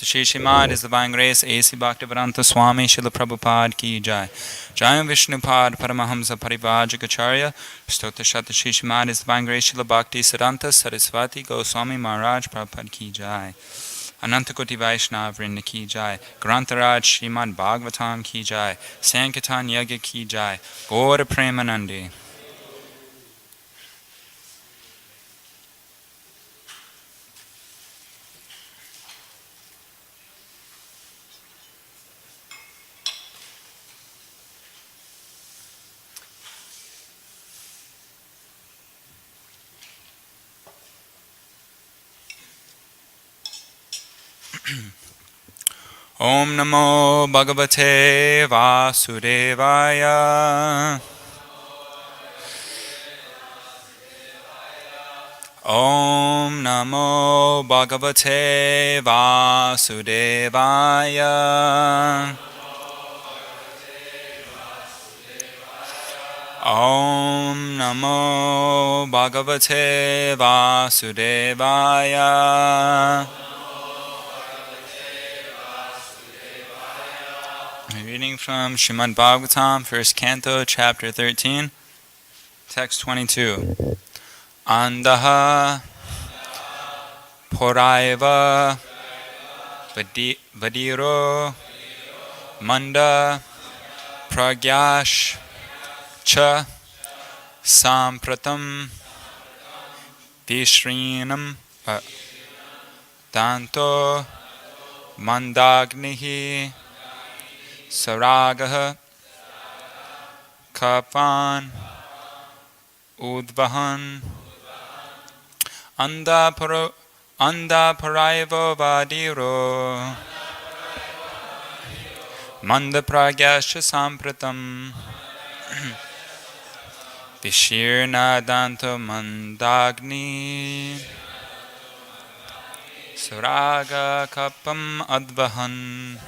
Shri Shrimad is Divine Grace A.C. Bhaktivedanta Swami Srila Prabhupada Ki Jai. Jai Vishnupad Paramahamsa Parivajikacharya. Stota Shata Shri Shrimad is Divine Grace Srila Bhakti Siddhanta Saraswati Goswami Maharaj Prabhupada Ki Jai. Anantakoti Vaishnav Vrinda Ki Jai. Grantaraj Srimad Bhagavatam Ki Jai. Sankirtan Yagya Ki Jai. Gaura Premanandi. Om Namo Bhagavate Vasudevaya. Om Namo Bhagavate Vasudevaya. Om Namo Bhagavate Vasudevaya. Reading from Srimad Bhagavatam, 1st Canto, Chapter 13, Text 22. Andaha Poraiva Vadiro Manda Pragyash Cha Sampratam Vishrinam Danto Mandagnihi Saragaha Kapan Udvahan Anda Paraivo Vadiro Manda Pragyasha Sampratam Vishirna Danto Mandagni Saraga Kapam Advahan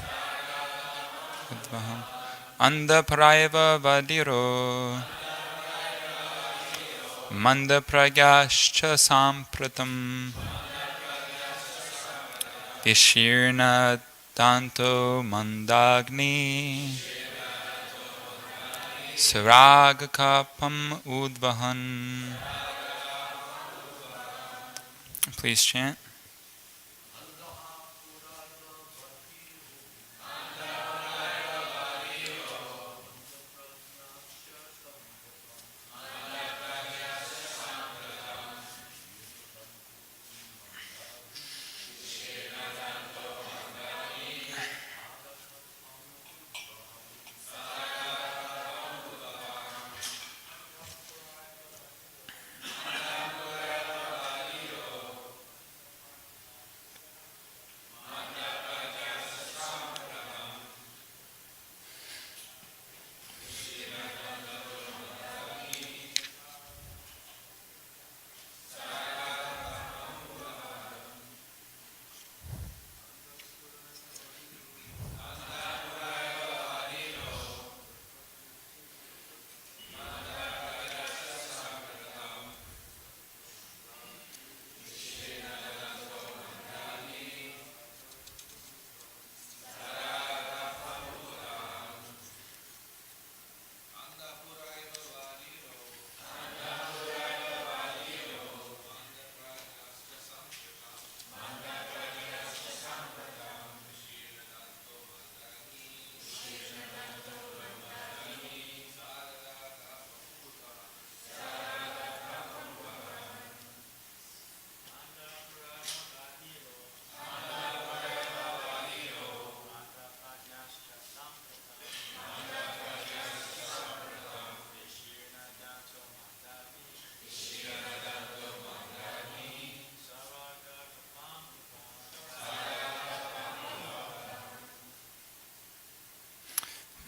Anda Paraiva Vadiro Manda Pragyascha Sampratam Vishirna Danto Mandagni Saragakapam Udvahan. Please chant.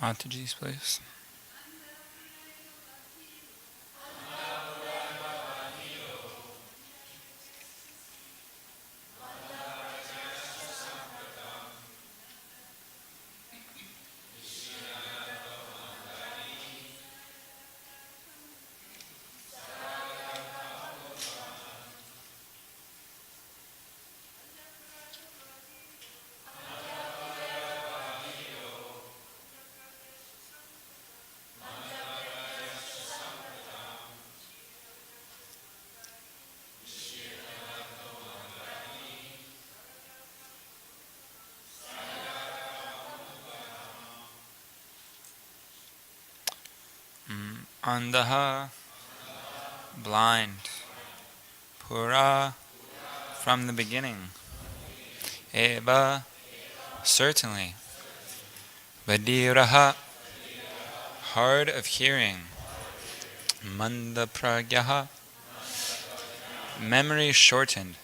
Mataji's place. Andaha, blind. Pura, from the beginning. Eva, certainly. Vadiraha, hard of hearing. Manda pragyaha, memory shortened.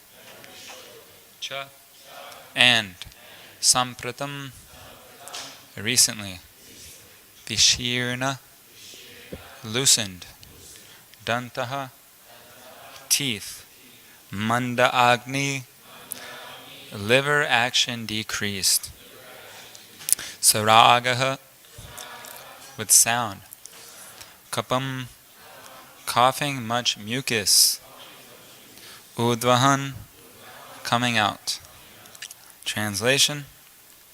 Cha, and. Sampratam, recently. Vishirna, loosened. Dantaha, teeth. Manda agni, liver action decreased. Saragaha, with sound. Kapam, coughing much mucus. Udvahan, coming out. Translation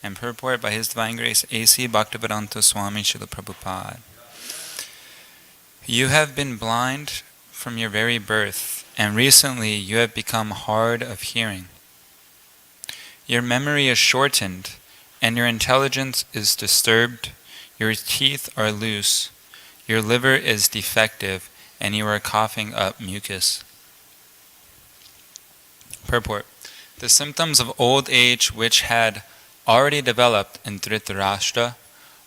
and purport by His Divine Grace A.C. Bhaktivedanta Swami Srila Prabhupada. You have been blind from your very birth, and recently you have become hard of hearing. Your memory is shortened, and your intelligence is disturbed. Your teeth are loose, your liver is defective, and you are coughing up mucus. Purport. The symptoms of old age which had already developed in Dhritarashtra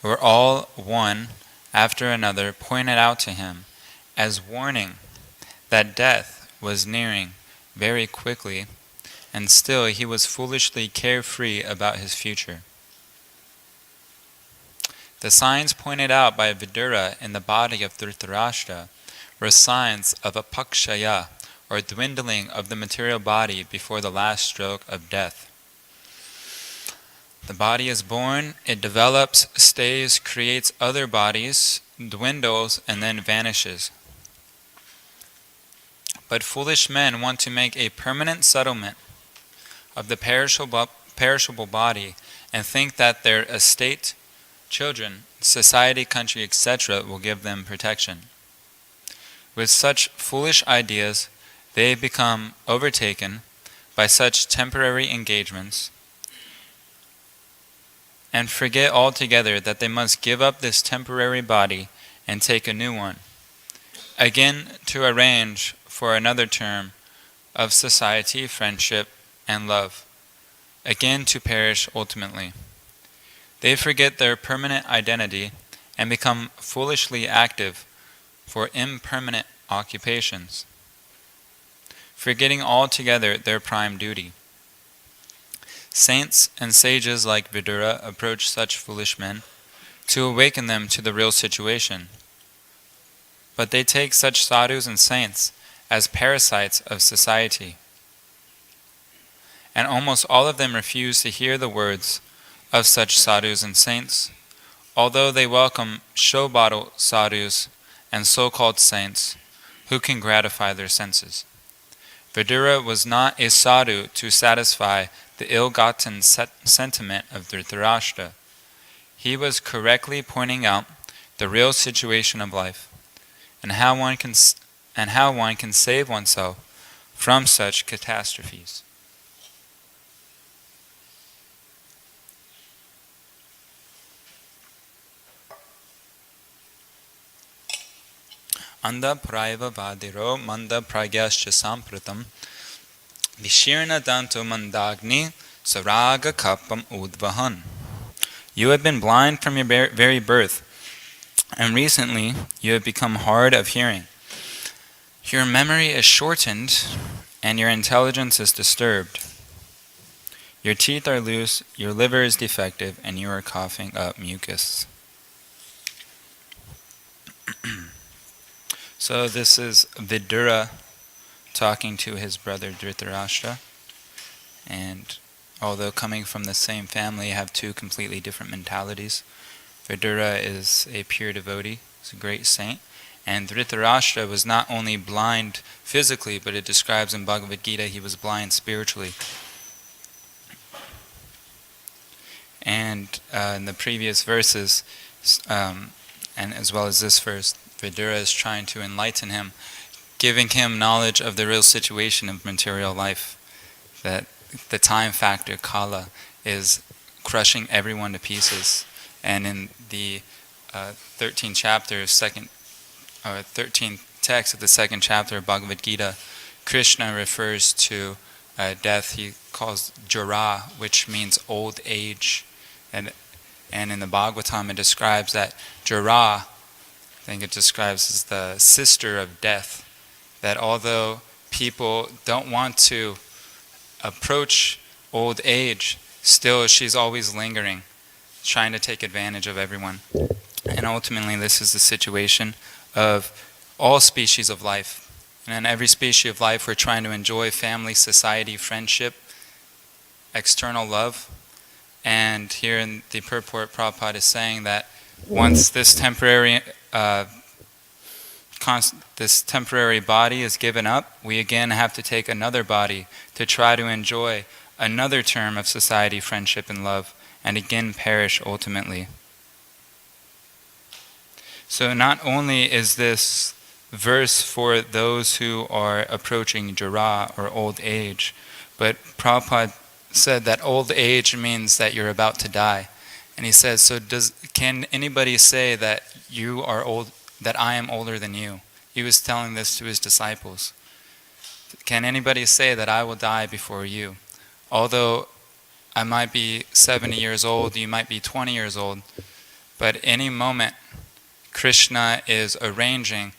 were all one after another pointed out to him as warning that death was nearing very quickly, and still he was foolishly carefree about his future. The signs pointed out by Vidura in the body of Dhritarashtra were signs of apakshaya, or dwindling of the material body before the last stroke of death. The body is born, it develops, stays, creates other bodies, dwindles, and then vanishes. But foolish men want to make a permanent settlement of the perishable body and think that their estate, children, society, country, etc. will give them protection. With such foolish ideas, they become overtaken by such temporary engagements and forget altogether that they must give up this temporary body and take a new one, again to arrange for another term of society, friendship, and love, again to perish ultimately. They forget their permanent identity and become foolishly active for impermanent occupations, forgetting altogether their prime duty. Saints and sages like Vidura approach such foolish men to awaken them to the real situation. But they take such sadhus and saints as parasites of society. And almost all of them refuse to hear the words of such sadhus and saints, although they welcome show bottle sadhus and so-called saints who can gratify their senses. Vidura was not a sadhu to satisfy the ill-gotten sentiment of Dhritarashtra. He was correctly pointing out the real situation of life, and how one can save oneself from such catastrophes. Anda praiva vadiro manda pragyascha sampratam vishirna danto mandagni saraga kapam udvahan. You have been blind from your very birth, and recently you have become hard of hearing. Your memory is shortened, and your intelligence is disturbed. Your teeth are loose, your liver is defective, and you are coughing up mucus. So this is Vidura talking to his brother Dhritarashtra, and although coming from the same family, have two completely different mentalities. Vidura is a pure devotee, he's a great saint, and Dhritarashtra was not only blind physically, but it describes in Bhagavad Gita he was blind spiritually. And in the previous verses, and as well as this verse, Vidura is trying to enlighten him, giving him knowledge of the real situation of material life, that the time factor, kala, is crushing everyone to pieces. And in the 13th chapter, second 13th text of the second chapter of Bhagavad Gita, Krishna refers to death. He calls jara, which means old age, and in the Bhagavatam it describes that jara, I think it describes as the sister of death. That although people don't want to approach old age, still she's always lingering, trying to take advantage of everyone. And ultimately this is the situation of all species of life. And in every species of life we're trying to enjoy family, society, friendship, external love. And here in the purport, Prabhupada is saying that once this temporary body is given up, we again have to take another body to try to enjoy another term of society, friendship, and love, and again perish ultimately. So not only is this verse for those who are approaching jara or old age, but Prabhupada said that old age means that you're about to die. And he says, so can anybody say that you are old, that I am older than you? He was telling this to his disciples. Can anybody say that I will die before you? Although I might be 70 years old, you might be 20 years old, but any moment Krishna is arranging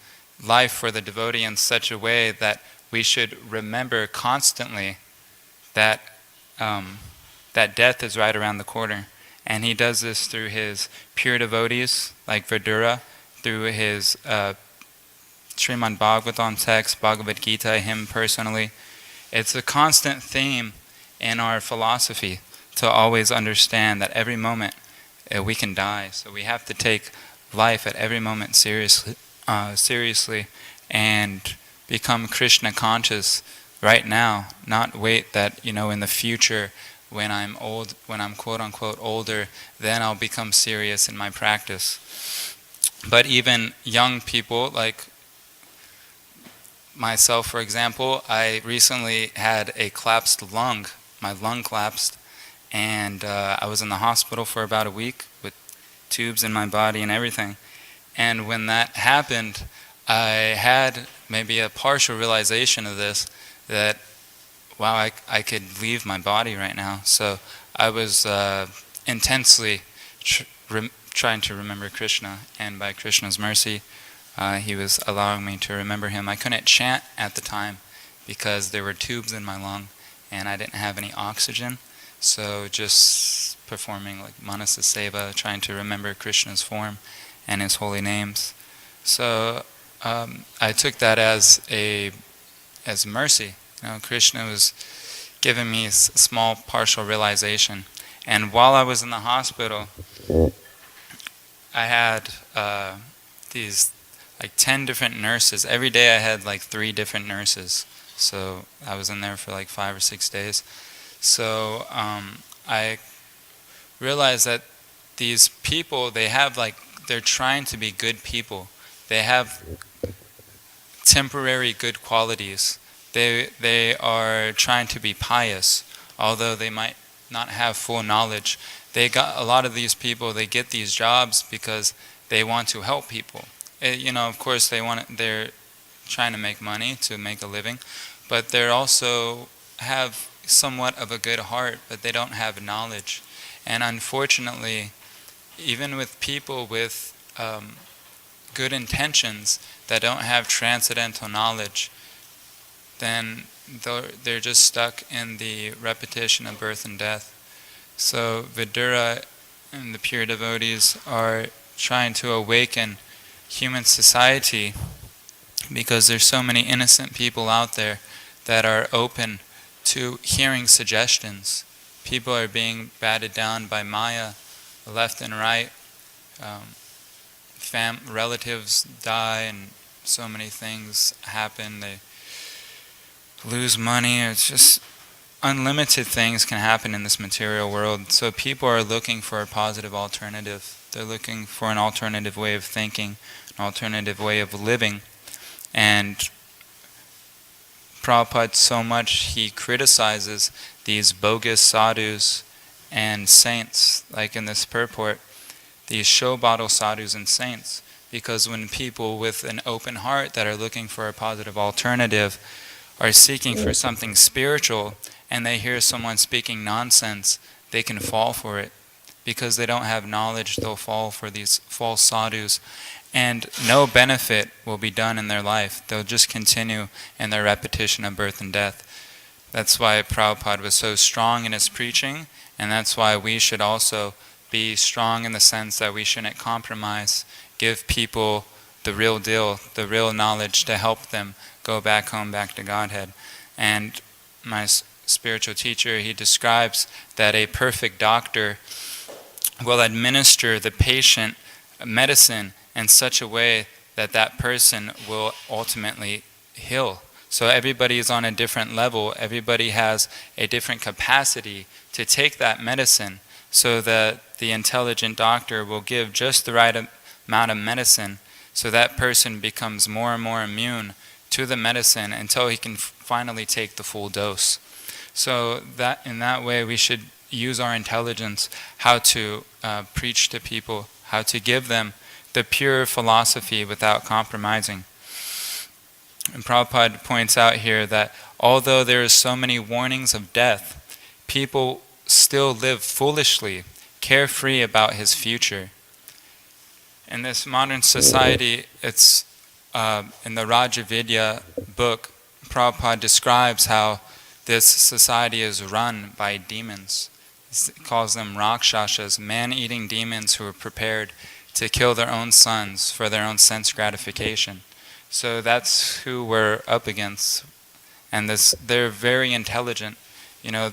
life for the devotee in such a way that we should remember constantly that that death is right around the corner. And he does this through his pure devotees, like Vidura, through his Srimad Bhagavatam text, Bhagavad Gita, him personally. It's a constant theme in our philosophy to always understand that every moment we can die. So we have to take life at every moment seriously and become Krishna conscious right now, not wait that, in the future when I'm old, when I'm quote unquote older, then I'll become serious in my practice. But even young people like myself, for example, I recently had a collapsed lung. My lung collapsed, and I was in the hospital for about a week with tubes in my body and everything. And when that happened, I had maybe a partial realization of this, that wow, I could leave my body right now. So I was intensely trying to remember Krishna, and by Krishna's mercy, he was allowing me to remember him. I couldn't chant at the time because there were tubes in my lung and I didn't have any oxygen. So just performing like Manasa Seva, trying to remember Krishna's form and his holy names. So I took that as mercy. Krishna was giving me a small partial realization. And while I was in the hospital, I had these like 10 different nurses. Every day I had like 3 different nurses. So I was in there for like 5 or 6 days. So I realized that these people, they're trying to be good people. They have temporary good qualities. They are trying to be pious, although they might not have full knowledge. A lot of these people, they get these jobs because they want to help people. Of course, they're trying to make money to make a living, but they also have somewhat of a good heart, but they don't have knowledge. And unfortunately, even with people with good intentions that don't have transcendental knowledge, then they're just stuck in the repetition of birth and death. So Vidura and the pure devotees are trying to awaken human society because there's so many innocent people out there that are open to hearing suggestions. People are being batted down by Maya left and right. Relatives die and so many things happen. They lose money. It's just unlimited things can happen in this material world. So people are looking for a positive alternative. They're looking for an alternative way of thinking, an alternative way of living. And Prabhupada so much, he criticizes these bogus sadhus and saints, like in this purport, these show bottle sadhus and saints. Because when people with an open heart that are looking for a positive alternative are seeking for something spiritual and they hear someone speaking nonsense, they can fall for it. Because they don't have knowledge, they'll fall for these false sadhus, and no benefit will be done in their life. They'll just continue in their repetition of birth and death. That's why Prabhupada was so strong in his preaching, and that's why we should also be strong in the sense that we shouldn't compromise, give people the real deal, the real knowledge to help them go back home, back to Godhead. And my spiritual teacher, he describes that a perfect doctor will administer the patient medicine in such a way that that person will ultimately heal. So everybody is on a different level, everybody has a different capacity to take that medicine, so that the intelligent doctor will give just the right amount of medicine so that person becomes more and more immune to the medicine until he can finally take the full dose. So that in that way we should use our intelligence how to preach to people, how to give them the pure philosophy without compromising. And Prabhupada points out here that although there are so many warnings of death, people still live foolishly, carefree about his future. In this modern society, it's in the Rajavidya book, Prabhupada describes how this society is run by demons. He calls them rakshasas, man-eating demons who are prepared to kill their own sons for their own sense gratification. So that's who we're up against. And they're very intelligent. You know,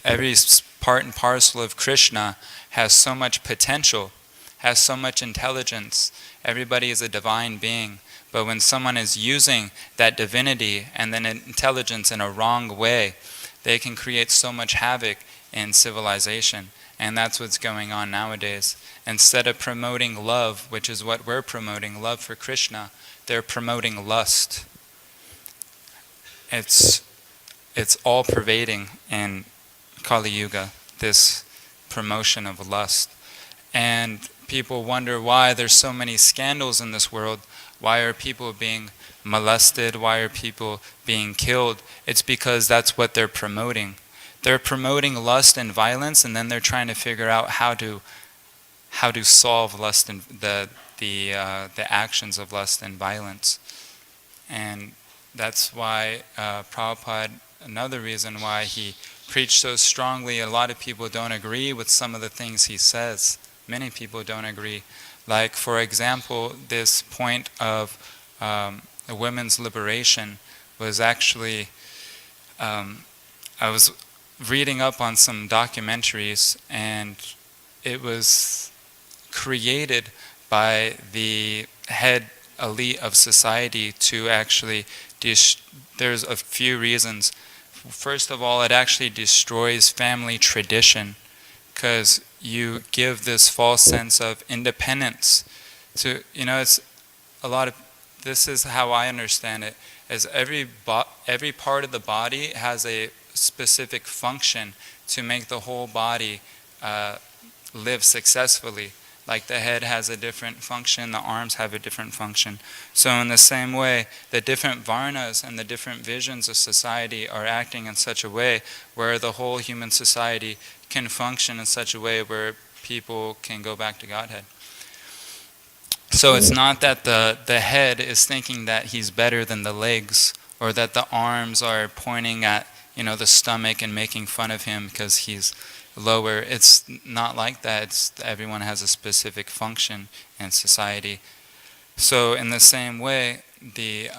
every part and parcel of Krishna has so much potential, has so much intelligence. Everybody is a divine being. But when someone is using that divinity and then intelligence in a wrong way, they can create so much havoc in civilization. And that's what's going on nowadays. Instead of promoting love, which is what we're promoting, love for Krishna, they're promoting lust. It's all pervading in Kali Yuga, this promotion of lust. And people wonder why there's so many scandals in this world. Why are people being molested? Why are people being killed? It's because that's what they're promoting. They're promoting lust and violence, and then they're trying to figure out how to solve lust and the actions of lust and violence. And that's why Prabhupada, another reason why he preached so strongly, a lot of people don't agree with some of the things he says. Many people don't agree. Like, for example, this point of women's liberation was actually, I was reading up on some documentaries, and it was created by the head elite of society to actually, there's a few reasons. First of all, it actually destroys family tradition, because you give this false sense of independence to, it's a lot of, this is how I understand it, is every part of the body has a specific function to make the whole body live successfully. Like the head has a different function, the arms have a different function. So in the same way, the different varnas and the different visions of society are acting in such a way where the whole human society can function in such a way where people can go back to Godhead. So it's not that the head is thinking that he's better than the legs, or that the arms are pointing at the stomach and making fun of him because he's lower. It's not like that. Everyone has a specific function in society. So in the same way, the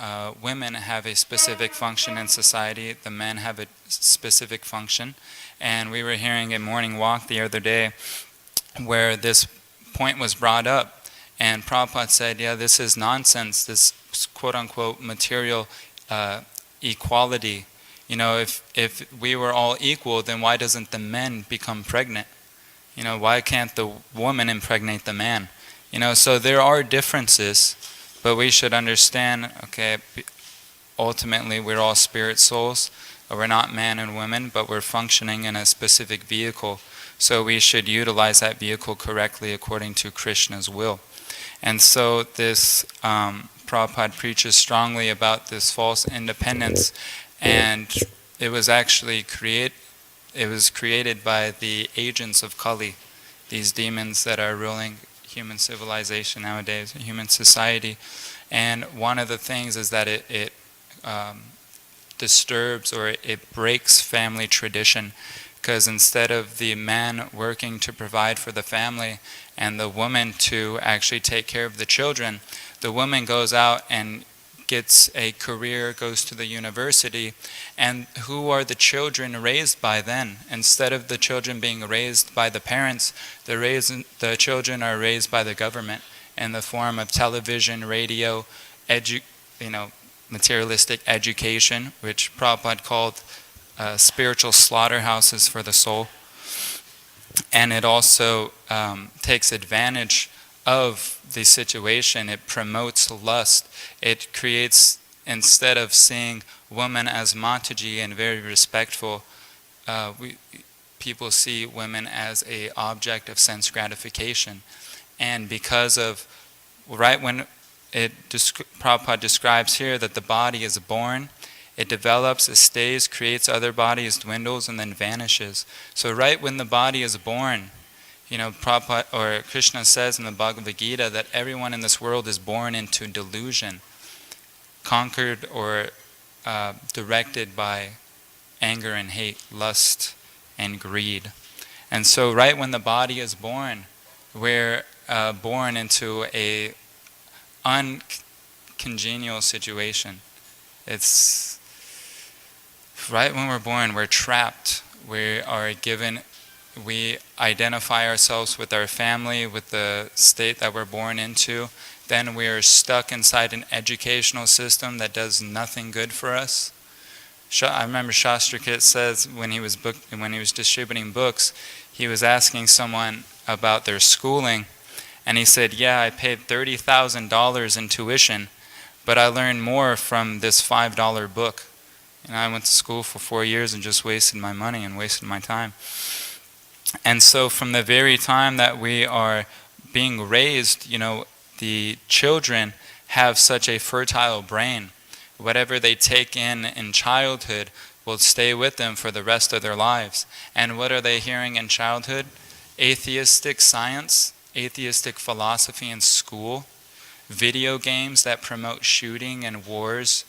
women have a specific function in society, the men have a specific function. And we were hearing a morning walk the other day where this point was brought up, and Prabhupada said, yeah, this is nonsense, this quote-unquote material equality. If we were all equal, then why doesn't the men become pregnant? Why can't the woman impregnate the man? So there are differences, but we should understand, okay, ultimately we're all spirit souls. We're not man and women, but we're functioning in a specific vehicle. So we should utilize that vehicle correctly according to Krishna's will. And so this Prabhupada preaches strongly about this false independence, and it was actually created by the agents of Kali, these demons that are ruling human civilization nowadays, human society. And one of the things is that it disturbs or it breaks family tradition, because instead of the man working to provide for the family and the woman to actually take care of the children, the woman goes out and gets a career, goes to the university, and who are the children raised by then? Instead of the children being raised by the parents, the children are raised by the government in the form of television, radio, materialistic education, which Prabhupada called spiritual slaughterhouses for the soul. And it also takes advantage of the situation. It promotes lust. It creates, instead of seeing women as Mataji and very respectful, people see women as an object of sense gratification. And because of, right when Prabhupada describes here that the body is born, it develops, it stays, creates other bodies, dwindles, and then vanishes. So right when the body is born, Prabhupada or Krishna says in the Bhagavad Gita that everyone in this world is born into delusion, conquered or directed by anger and hate, lust and greed. And so right when the body is born, we're born into a uncongenial situation. It's right when we're born, we're trapped. We identify ourselves with our family, with the state that we're born into. Then we are stuck inside an educational system that does nothing good for us. I remember Shastrakit says when he was distributing books, he was asking someone about their schooling, and he said, "Yeah, I paid $30,000 in tuition, but I learned more from this $5 book. I went to school for 4 years and just wasted my money and wasted my time." And so from the very time that we are being raised, the children have such a fertile brain. Whatever they take in childhood will stay with them for the rest of their lives. And what are they hearing in childhood? Atheistic science, atheistic philosophy in school, video games that promote shooting and wars,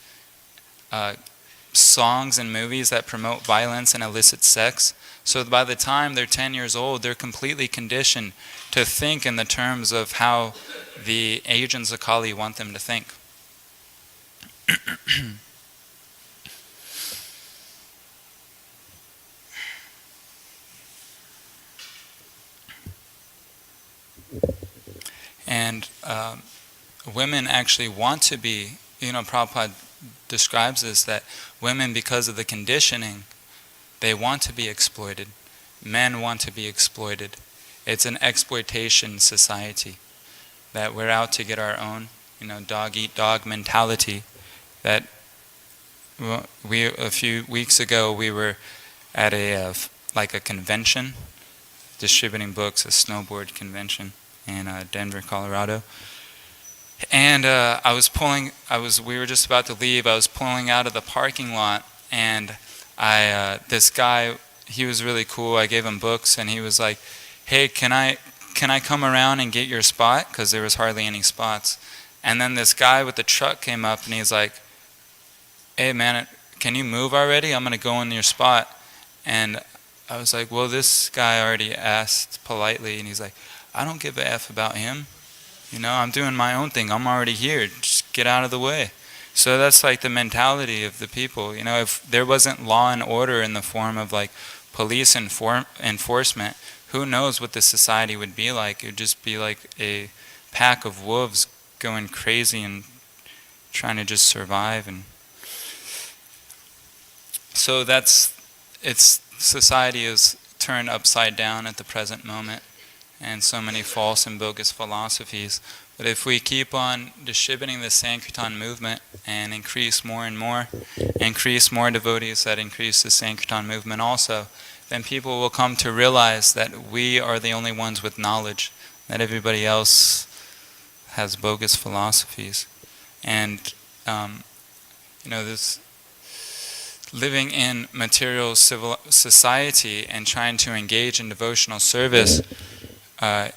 songs and movies that promote violence and illicit sex. So by the time they're 10 years old, they're completely conditioned to think in the terms of how the agents of Kali want them to think. And women actually want to be, Prabhupada describes this, that women, because of the conditioning, they want to be exploited. Men want to be exploited. It's an exploitation society, that we're out to get our own, dog eat dog mentality. That a few weeks ago we were at a convention, distributing books, a snowboard convention in Denver, Colorado. And we were just about to leave. I was pulling out of the parking lot, and this guy, he was really cool. I gave him books, and he was like, "Hey, can I come around and get your spot?" Because there was hardly any spots. And then this guy with the truck came up, and he's like, "Hey man, can you move already? I'm gonna go in your spot." And I was like, "Well, this guy already asked politely," and he's like, "I don't give a F about him. I'm doing my own thing. I'm already here. Just get out of the way." So that's like the mentality of the people. If there wasn't law and order in the form of like police enforcement, who knows what the society would be like? It would just be like a pack of wolves going crazy and trying to just survive. And so society is turned upside down at the present moment, and so many false and bogus philosophies. But if we keep on distributing the Sankirtan movement and increase more and more, increase more devotees that increase the Sankirtan movement also, then people will come to realize that we are the only ones with knowledge, that everybody else has bogus philosophies. And, this living in material civil society and trying to engage in devotional service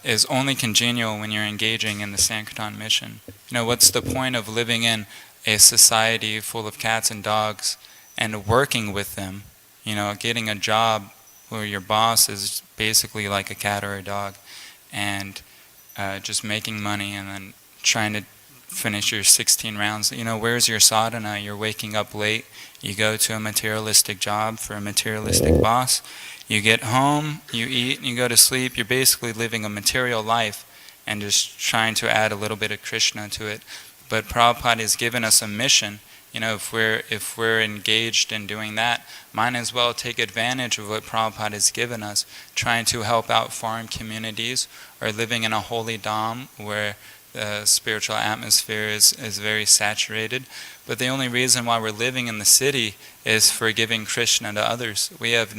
is only congenial when you're engaging in the Sankirtan mission. What's the point of living in a society full of cats and dogs and working with them? Getting a job where your boss is basically like a cat or a dog, and just making money and then trying to finish your 16 rounds. Where's your sadhana? You're waking up late, you go to a materialistic job for a materialistic boss, you get home, you eat, and you go to sleep. You're basically living a material life and just trying to add a little bit of Krishna to it. But Prabhupada has given us a mission. If we're engaged in doing that, might as well take advantage of what Prabhupada has given us, trying to help out farm communities or living in a holy dham where the spiritual atmosphere is very saturated. But the only reason why we're living in the city is for giving Krishna to others. We have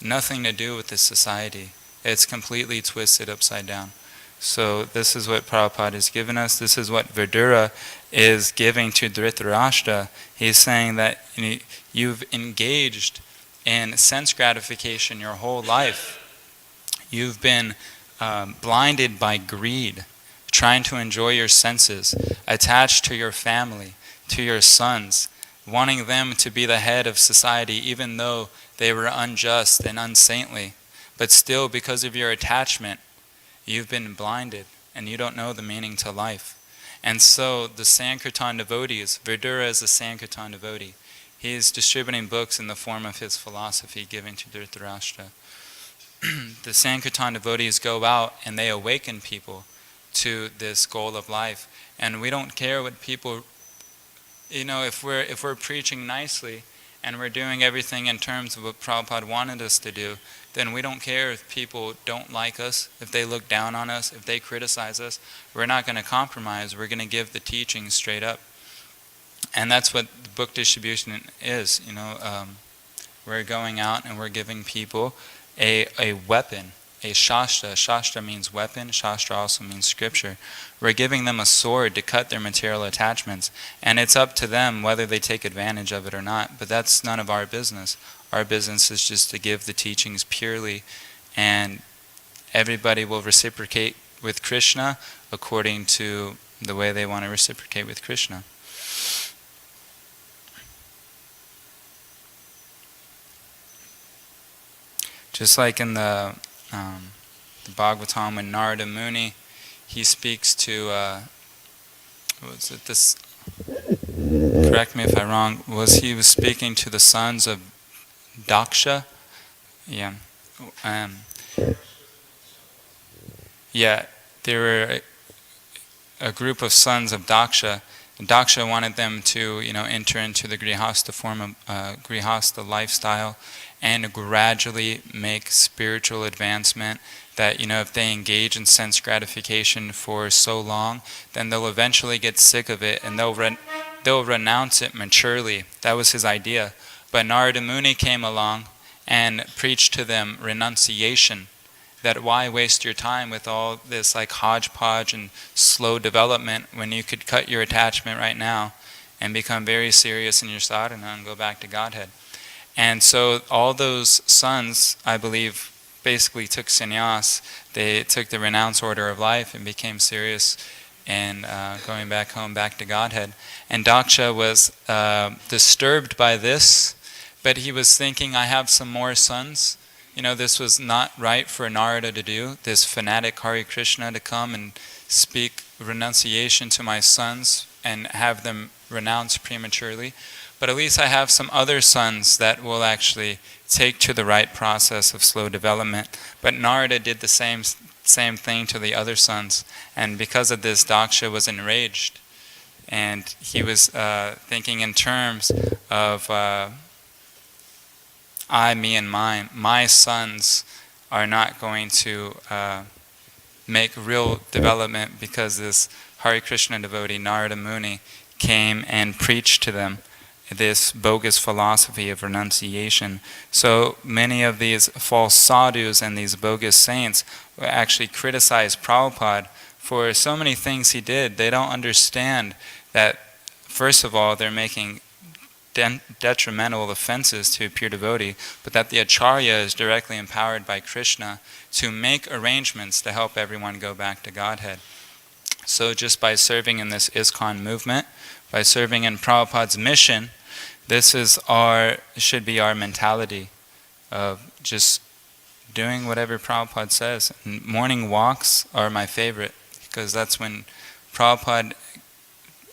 nothing to do with this society. It's completely twisted upside down. So this is what Prabhupada has given us. This is what Vidura is giving to Dhritarashtra. He's saying that you've engaged in sense gratification your whole life. You've been blinded by greed, trying to enjoy your senses, attached to your family, to your sons, wanting them to be the head of society even though they were unjust and unsaintly. But still, because of your attachment, you've been blinded and you don't know the meaning to life. And so the Sankirtan devotees, Vidura is a Sankirtan devotee. He is distributing books in the form of his philosophy given to Dhritarashtra. The Sankirtan devotees go out and they awaken people to this goal of life. And we don't care what people, if we're preaching nicely and we're doing everything in terms of what Prabhupada wanted us to do, then we don't care if people don't like us, if they look down on us, if they criticize us. We're not going to compromise. We're going to give the teaching straight up. And that's what the book distribution is. We're going out and we're giving people a weapon, a shastra. Shastra means weapon. Shastra also means scripture. We're giving them a sword to cut their material attachments. And it's up to them whether they take advantage of it or not. But that's none of our business. Our business is just to give the teachings purely, and everybody will reciprocate with Krishna according to the way they want to reciprocate with Krishna. Just like in the Bhagavatam when Narada Muni, he speaks to, correct me if I'm wrong, he was speaking to the sons of Daksha? Yeah. There were a group of sons of Daksha. Daksha wanted them to, enter into the Grihastha form of Grihastha lifestyle and gradually make spiritual advancement. That, if they engage in sense gratification for so long, then they'll eventually get sick of it and they'll renounce it maturely. That was his idea. But Narada Muni came along and preached to them renunciation, that why waste your time with all this like hodgepodge and slow development when you could cut your attachment right now and become very serious in your sadhana and go back to Godhead. And so all those sons, I believe, basically took sannyas. They took the renounce order of life and became serious in going back home, back to Godhead. And Daksha was disturbed by this, but he was thinking, I have some more sons. This was not right for Narada to do, this fanatic Hare Krishna to come and speak renunciation to my sons and have them renounce prematurely. But at least I have some other sons that will actually take to the right process of slow development. But Narada did the same thing to the other sons. And because of this, Daksha was enraged. And he was thinking in terms of I, me, and mine. My sons are not going to make real development because this Hare Krishna devotee, Narada Muni, came and preached to them this bogus philosophy of renunciation. So many of these false sadhus and these bogus saints actually criticize Prabhupada for so many things he did, they don't understand that, first of all, they're making detrimental offenses to a pure devotee, but that the Acharya is directly empowered by Krishna to make arrangements to help everyone go back to Godhead. So just by serving in this ISKCON movement, by serving in Prabhupada's mission, should be our mentality of just doing whatever Prabhupada says. And morning walks are my favorite, because that's when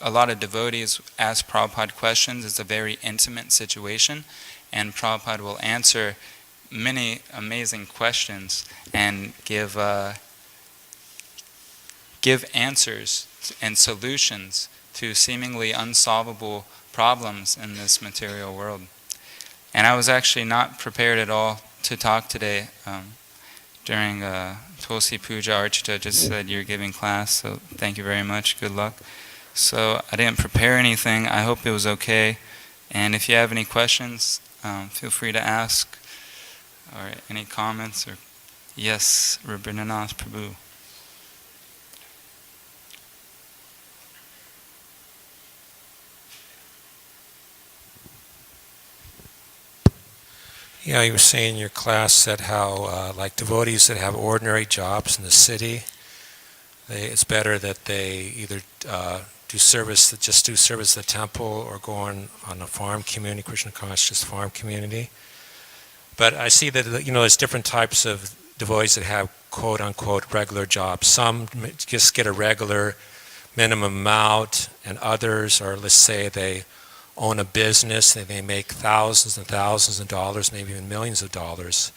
a lot of devotees ask Prabhupada questions. It's a very intimate situation, and Prabhupada will answer many amazing questions and give answers and solutions to seemingly unsolvable problems in this material world. And I was actually not prepared at all to talk today. During Tulsi Puja, Archita just said you're giving class, so thank you very much, good luck. So I didn't prepare anything. I hope it was okay. And if you have any questions, feel free to ask, or any comments. Or yes, Rabindranath Prabhu. Yeah, you were saying in your class that how, like devotees that have ordinary jobs in the city, it's better that they either do service at the temple, or go on a farm community, Krishna conscious farm community. But I see that there's different types of devotees that have quote unquote regular jobs. Some just get a regular minimum amount, and others, or let's say they own a business and they make thousands and thousands of dollars, maybe even millions of dollars,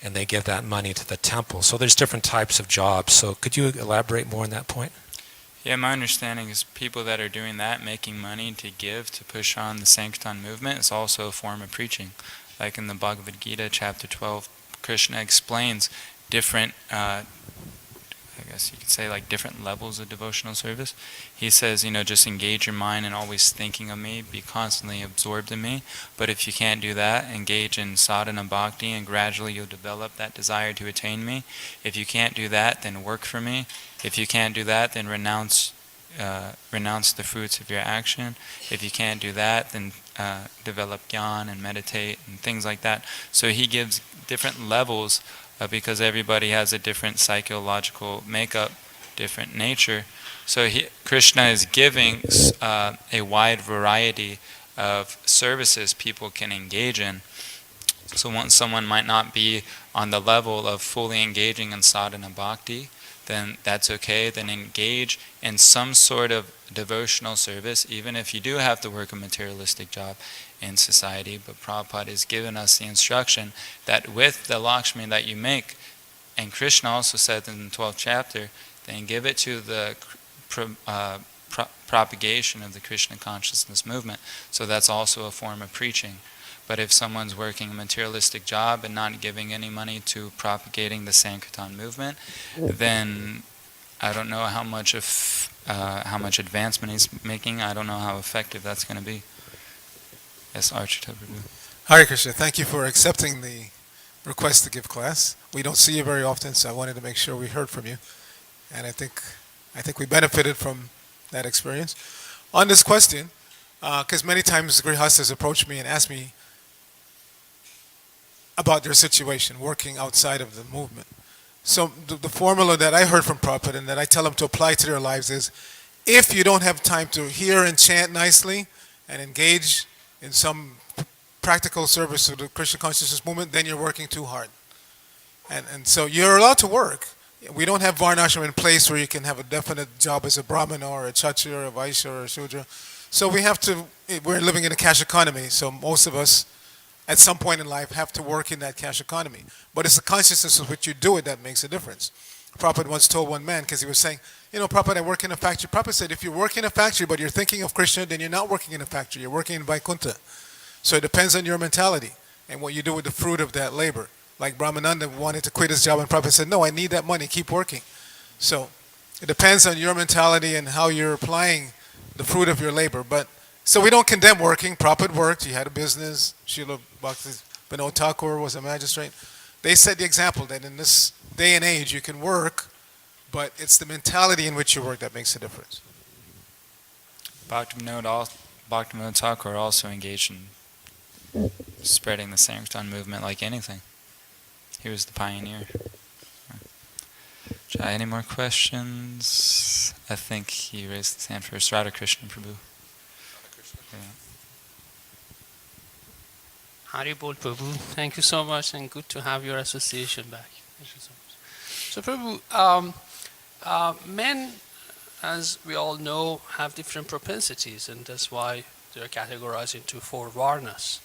and they give that money to the temple. So there's different types of jobs. So could you elaborate more on that point? Yeah, my understanding is people that are doing that, making money to give, to push on the Sankirtan movement, is also a form of preaching. Like in the Bhagavad Gita, chapter 12, Krishna explains different, I guess you could say, like different levels of devotional service. He says, just engage your mind in always thinking of me, be constantly absorbed in me. But if you can't do that, engage in sadhana bhakti, and gradually you'll develop that desire to attain me. If you can't do that, then work for me. If you can't do that, then renounce the fruits of your action. If you can't do that, then develop jnana and meditate and things like that. So he gives different levels, because everybody has a different psychological makeup, different nature. So Krishna is giving a wide variety of services people can engage in. So once someone might not be on the level of fully engaging in sadhana bhakti, then that's okay. Then engage in some sort of devotional service, even if you do have to work a materialistic job in society. But Prabhupada has given us the instruction that with the Lakshmi that you make, and Krishna also said in the 12th chapter, then give it to the propagation of the Krishna consciousness movement. So that's also a form of preaching. But if someone's working a materialistic job and not giving any money to propagating the Sankirtan movement, then I don't know how much advancement he's making. I don't know how effective that's going to be. Yes, Archita Prabhu. Hare Krishna, thank you for accepting the request to give class. We don't see you very often, so I wanted to make sure we heard from you. And I think we benefited from that experience. On this question, because many times grihastas approach me and ask me about their situation, working outside of the movement. So the formula that I heard from Prabhupada and that I tell them to apply to their lives is, if you don't have time to hear and chant nicely and engage in some practical service to the Krishna consciousness movement, then you're working too hard. And so you're allowed to work. We don't have varnashram in place where you can have a definite job as a brahmana or a kshatriya or a vaishya or a shudra. So we're living in a cash economy, so most of us at some point in life have to work in that cash economy. But it's the consciousness with which you do it that makes a difference. Prabhupada once told one man, because he was saying, Prabhupada, I work in a factory. Prabhupada said, if you work in a factory but you're thinking of Krishna, then you're not working in a factory, you're working in Vaikuntha. So it depends on your mentality and what you do with the fruit of that labor. Like Brahmananda wanted to quit his job, and Prabhupada said, no, I need that money, keep working. So it depends on your mentality and how you're applying the fruit of your labor. So we don't condemn working. Prabhupada worked, he had a business. Srila Bhakti Vinod Thakur was a magistrate. They set the example that in this day and age you can work, but it's the mentality in which you work that makes a difference. Bhaktivinoda Thakur also engaged in spreading the Sankirtan movement like anything. He was the pioneer. Jai, any more questions? I think he raised his hand first. Radha Krishna Prabhu. Yeah. Hari Bol Prabhu, thank you so much and good to have your association back. Thank you so much. So Prabhu, men, as we all know, have different propensities, and that's why they're categorized into 4 varnas.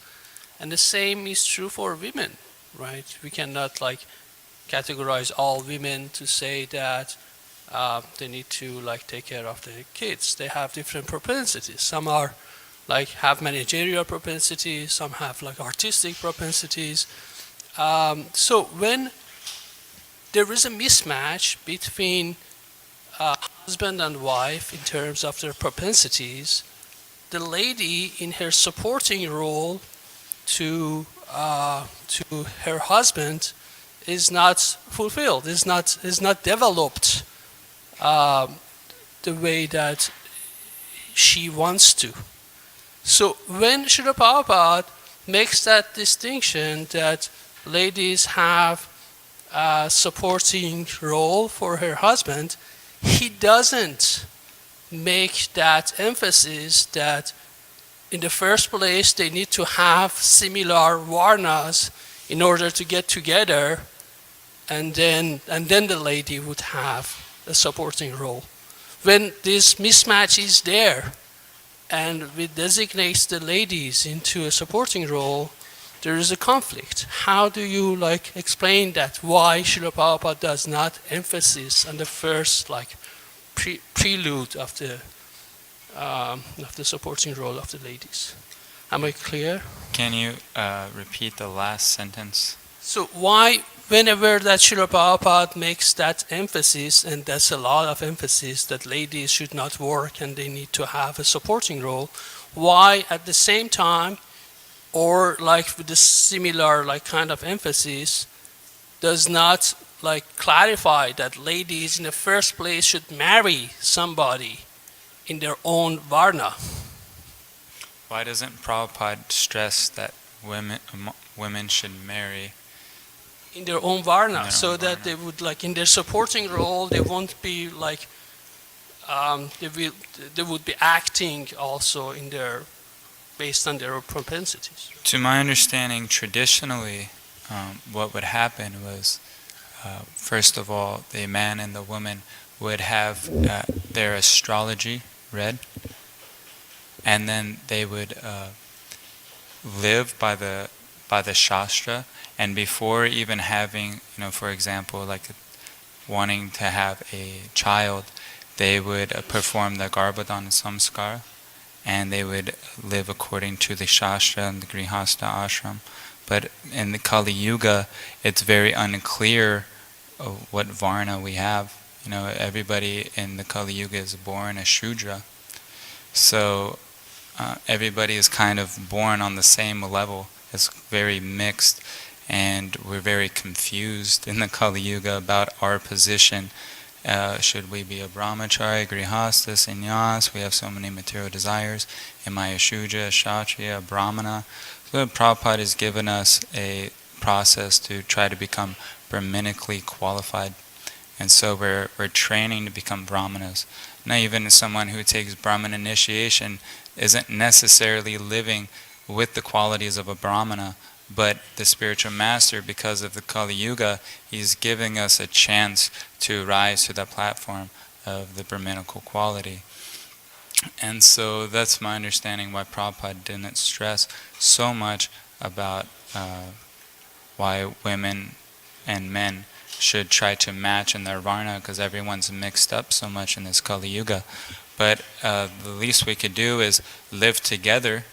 And the same is true for women, right? We cannot categorize all women to say that they need to take care of their kids. They have different propensities. Some are have managerial propensities, some have artistic propensities. So when there is a mismatch between husband and wife in terms of their propensities, the lady in her supporting role to her husband is not fulfilled, is not developed the way that she wants to. So when Srila Prabhupada makes that distinction that ladies have a supporting role for her husband, he doesn't make that emphasis that in the first place they need to have similar varnas in order to get together, and then the lady would have a supporting role. When this mismatch is there, and it designates the ladies into a supporting role, there is a conflict. How do you explain that? Why Srila Prabhupada does not emphasis on the first prelude of the supporting role of the ladies? Am I clear? Can you repeat the last sentence? So why, whenever that Srila Prabhupada makes that emphasis, and that's a lot of emphasis, that ladies should not work and they need to have a supporting role, why at the same time, or with the similar kind of emphasis, does not clarify that ladies in the first place should marry somebody in their own varna? Why doesn't Prabhupada stress that women should marry in their own varna, so that they would in their supporting role, they won't be they would be acting also based on their propensities? To my understanding, traditionally, what would happen was, first of all, the man and the woman would have their astrology read, and then they would live by the Shastra. And before even having, for example, wanting to have a child, they would perform the Garbhadan Samskar, and they would live according to the Shastra and the Grihastha ashram. But in the Kali Yuga, it's very unclear what Varna we have. Everybody in the Kali Yuga is born a Shudra. So everybody is kind of born on the same level. It's very mixed. And we're very confused in the Kali Yuga about our position. Should we be a brahmachari, grihastha, sannyas? We have so many material desires. Am I a shudra, a kshatriya, a brahmana? So Prabhupada has given us a process to try to become brahmanically qualified. And so we're training to become brahmanas. Now even someone who takes Brahman initiation isn't necessarily living with the qualities of a brahmana, but the spiritual master, because of the Kali Yuga, he's giving us a chance to rise to the platform of the Brahminical quality. And so that's my understanding why Prabhupada didn't stress so much about why women and men should try to match in their varna, because everyone's mixed up so much in this Kali Yuga. But the least we could do is live together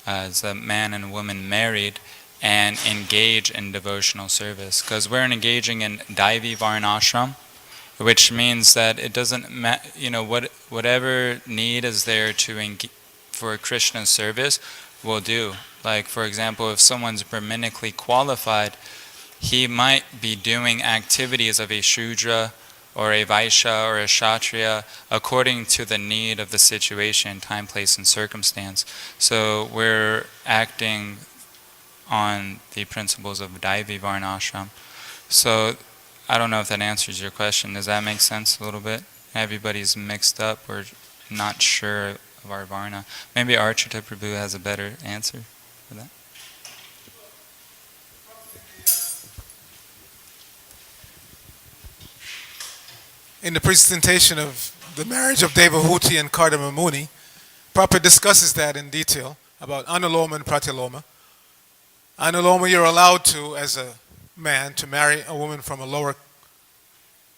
as a man and woman married, and engage in devotional service, because we're engaging in Daivi Varnashram, which means that it doesn't whatever need is there for Krishna service, we'll do. For example, if someone's Brahmanically qualified, he might be doing activities of a Shudra or a Vaishya or a Kshatriya according to the need of the situation, time, place, and circumstance. So we're acting on the principles of Daivi Varnashram. So I don't know if that answers your question. Does that make sense a little bit? Everybody's mixed up or not sure of our Varna. Maybe Archita Prabhu has a better answer for that. In the presentation of the marriage of Devahuti and Kardama Muni, Prabhupada discusses that in detail about Anuloma and Pratiloma. Anuloma, you're allowed to, as a man, to marry a woman from a lower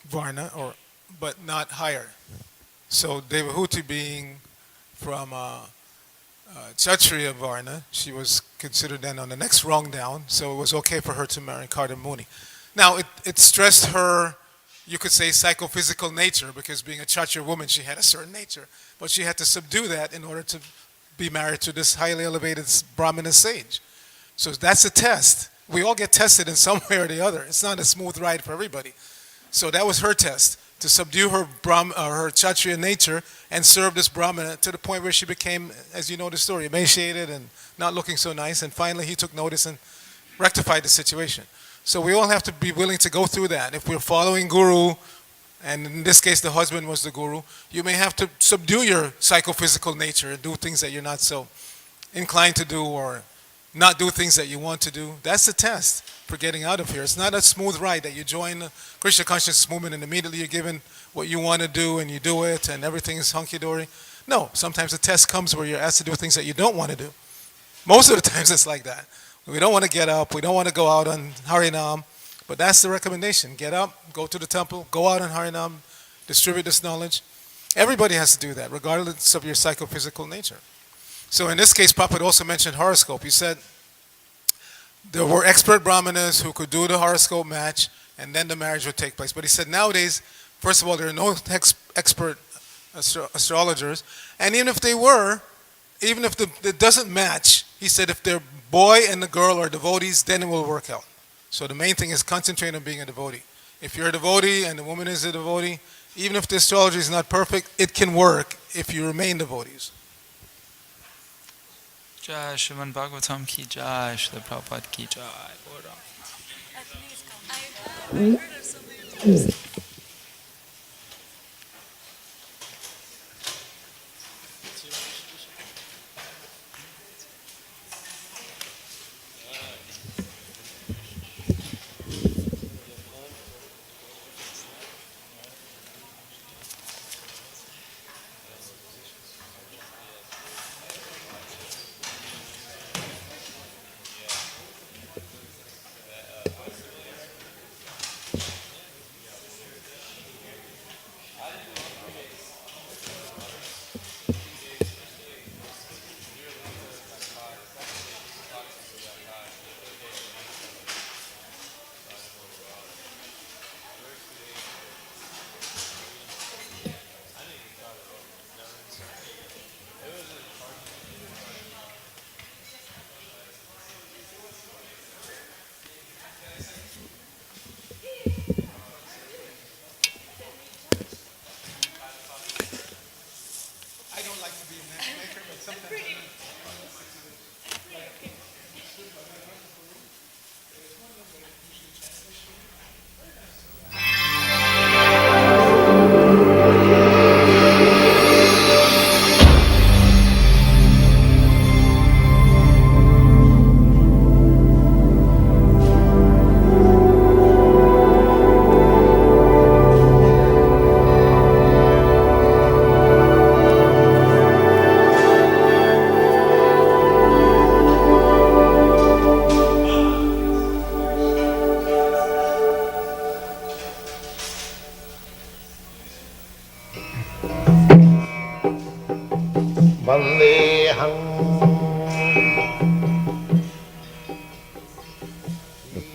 Varna, but not higher. So Devahuti being from Kshatriya Varna, she was considered then on the next rung down, so it was okay for her to marry Kardama Muni. Now, it stressed her, you could say, psychophysical nature, because being a Kshatriya woman, she had a certain nature, but she had to subdue that in order to be married to this highly elevated Brahmana sage. So that's a test. We all get tested in some way or the other. It's not a smooth ride for everybody. So that was her test, to subdue her her Kshatriya nature and serve this Brahmana to the point where she became, as you know the story, emaciated and not looking so nice. And finally he took notice and rectified the situation. So we all have to be willing to go through that. If we're following Guru, and in this case the husband was the Guru, you may have to subdue your psychophysical nature and do things that you're not so inclined to do, or not do things that you want to do. That's the test for getting out of here. It's not a smooth ride that you join the Krishna consciousness movement and immediately you're given what you want to do and you do it and everything is hunky-dory. No, sometimes the test comes where you're asked to do things that you don't want to do. Most of the times it's like that. We don't want to get up, we don't want to go out on Harinam, but that's the recommendation. Get up, go to the temple, go out on Harinam, distribute this knowledge. Everybody has to do that, regardless of your psychophysical nature. So in this case, Prabhupada also mentioned horoscope. He said there were expert brahmanas who could do the horoscope match, and then the marriage would take place. But he said nowadays, first of all, there are no expert astrologers, and even if they were, even if it doesn't match, he said if the boy and the girl are devotees, then it will work out. So the main thing is concentrate on being a devotee. If you're a devotee and the woman is a devotee, even if the astrology is not perfect, it can work if you remain devotees. Jai Shriman Bhagavatam ki jai, Srila Prabhupada ki jai.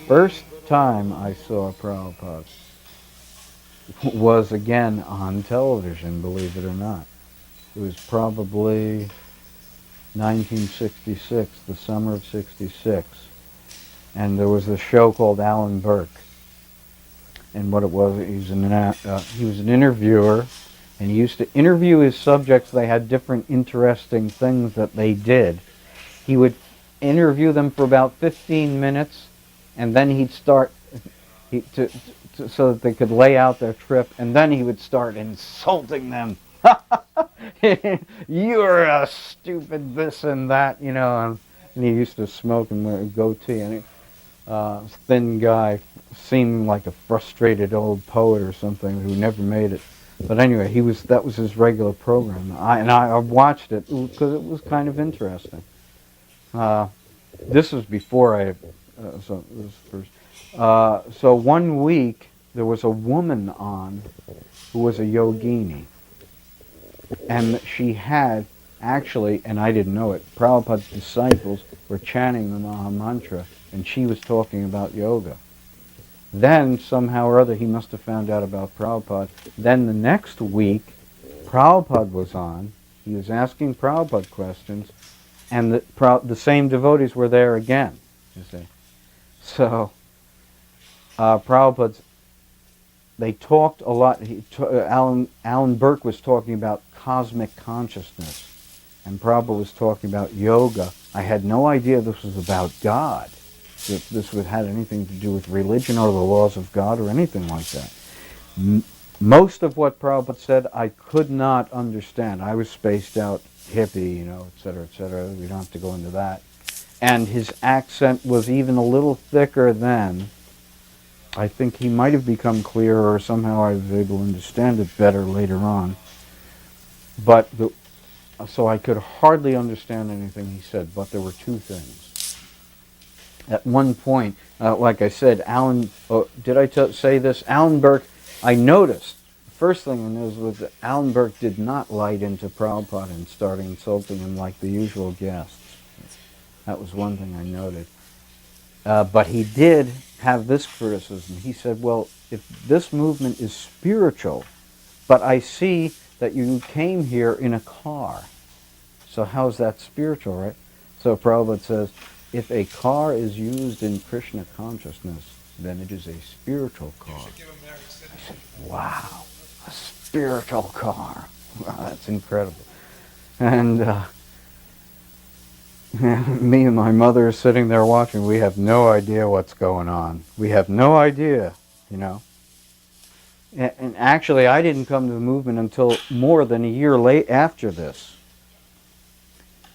First time I saw Prabhupada was again on television, believe it or not. It was probably 1966, the summer of 66. And there was a show called Alan Burke. and what it was, he was an interviewer, and he used to interview his subjects. They had different interesting things that they did. He would interview them for about 15 minutes, and then he'd start so that they could lay out their trip, and then he would start insulting them. You're a stupid this and that, and he used to smoke and wear a goatee, and thin guy, seemed like a frustrated old poet or something who never made it. But anyway, that was his regular program. I watched it because it was kind of interesting. This was before so this was first. So one week there was a woman on who was a yogini, and she had actually, and I didn't know it, Prabhupada's disciples were chanting the Maha Mantra, and she was talking about yoga. Then, somehow or other, he must have found out about Prabhupada. Then the next week, Prabhupada was on. He was asking Prabhupada questions, and the same devotees were there again, you see. So, Prabhupada's, they talked a lot. Alan Burke was talking about cosmic consciousness, and Prabhupada was talking about yoga. I had no idea this was about God, that this would have anything to do with religion or the laws of God or anything like that. Most of what Prabhupada said I could not understand. I was spaced out, hippie, et cetera, et cetera. We don't have to go into that. And his accent was even a little thicker then. I think he might have become clearer, or somehow I was able to understand it better later on. But so I could hardly understand anything he said, but there were two things. At one point, like I said, did I say this? Alan Burke, I noticed, the first thing I noticed was that Alan Burke did not light into Prabhupada and started insulting him like the usual guests. That was one thing I noted. But he did have this criticism. He said, well, if this movement is spiritual, but I see that you came here in a car, so how is that spiritual, right? So Prabhupada says, if a car is used in Krishna consciousness, then it is a spiritual car. I said, wow, a spiritual car. Wow, that's incredible. And me and my mother are sitting there watching. We have no idea what's going on. We have no idea, And actually, I didn't come to the movement until more than a year after this.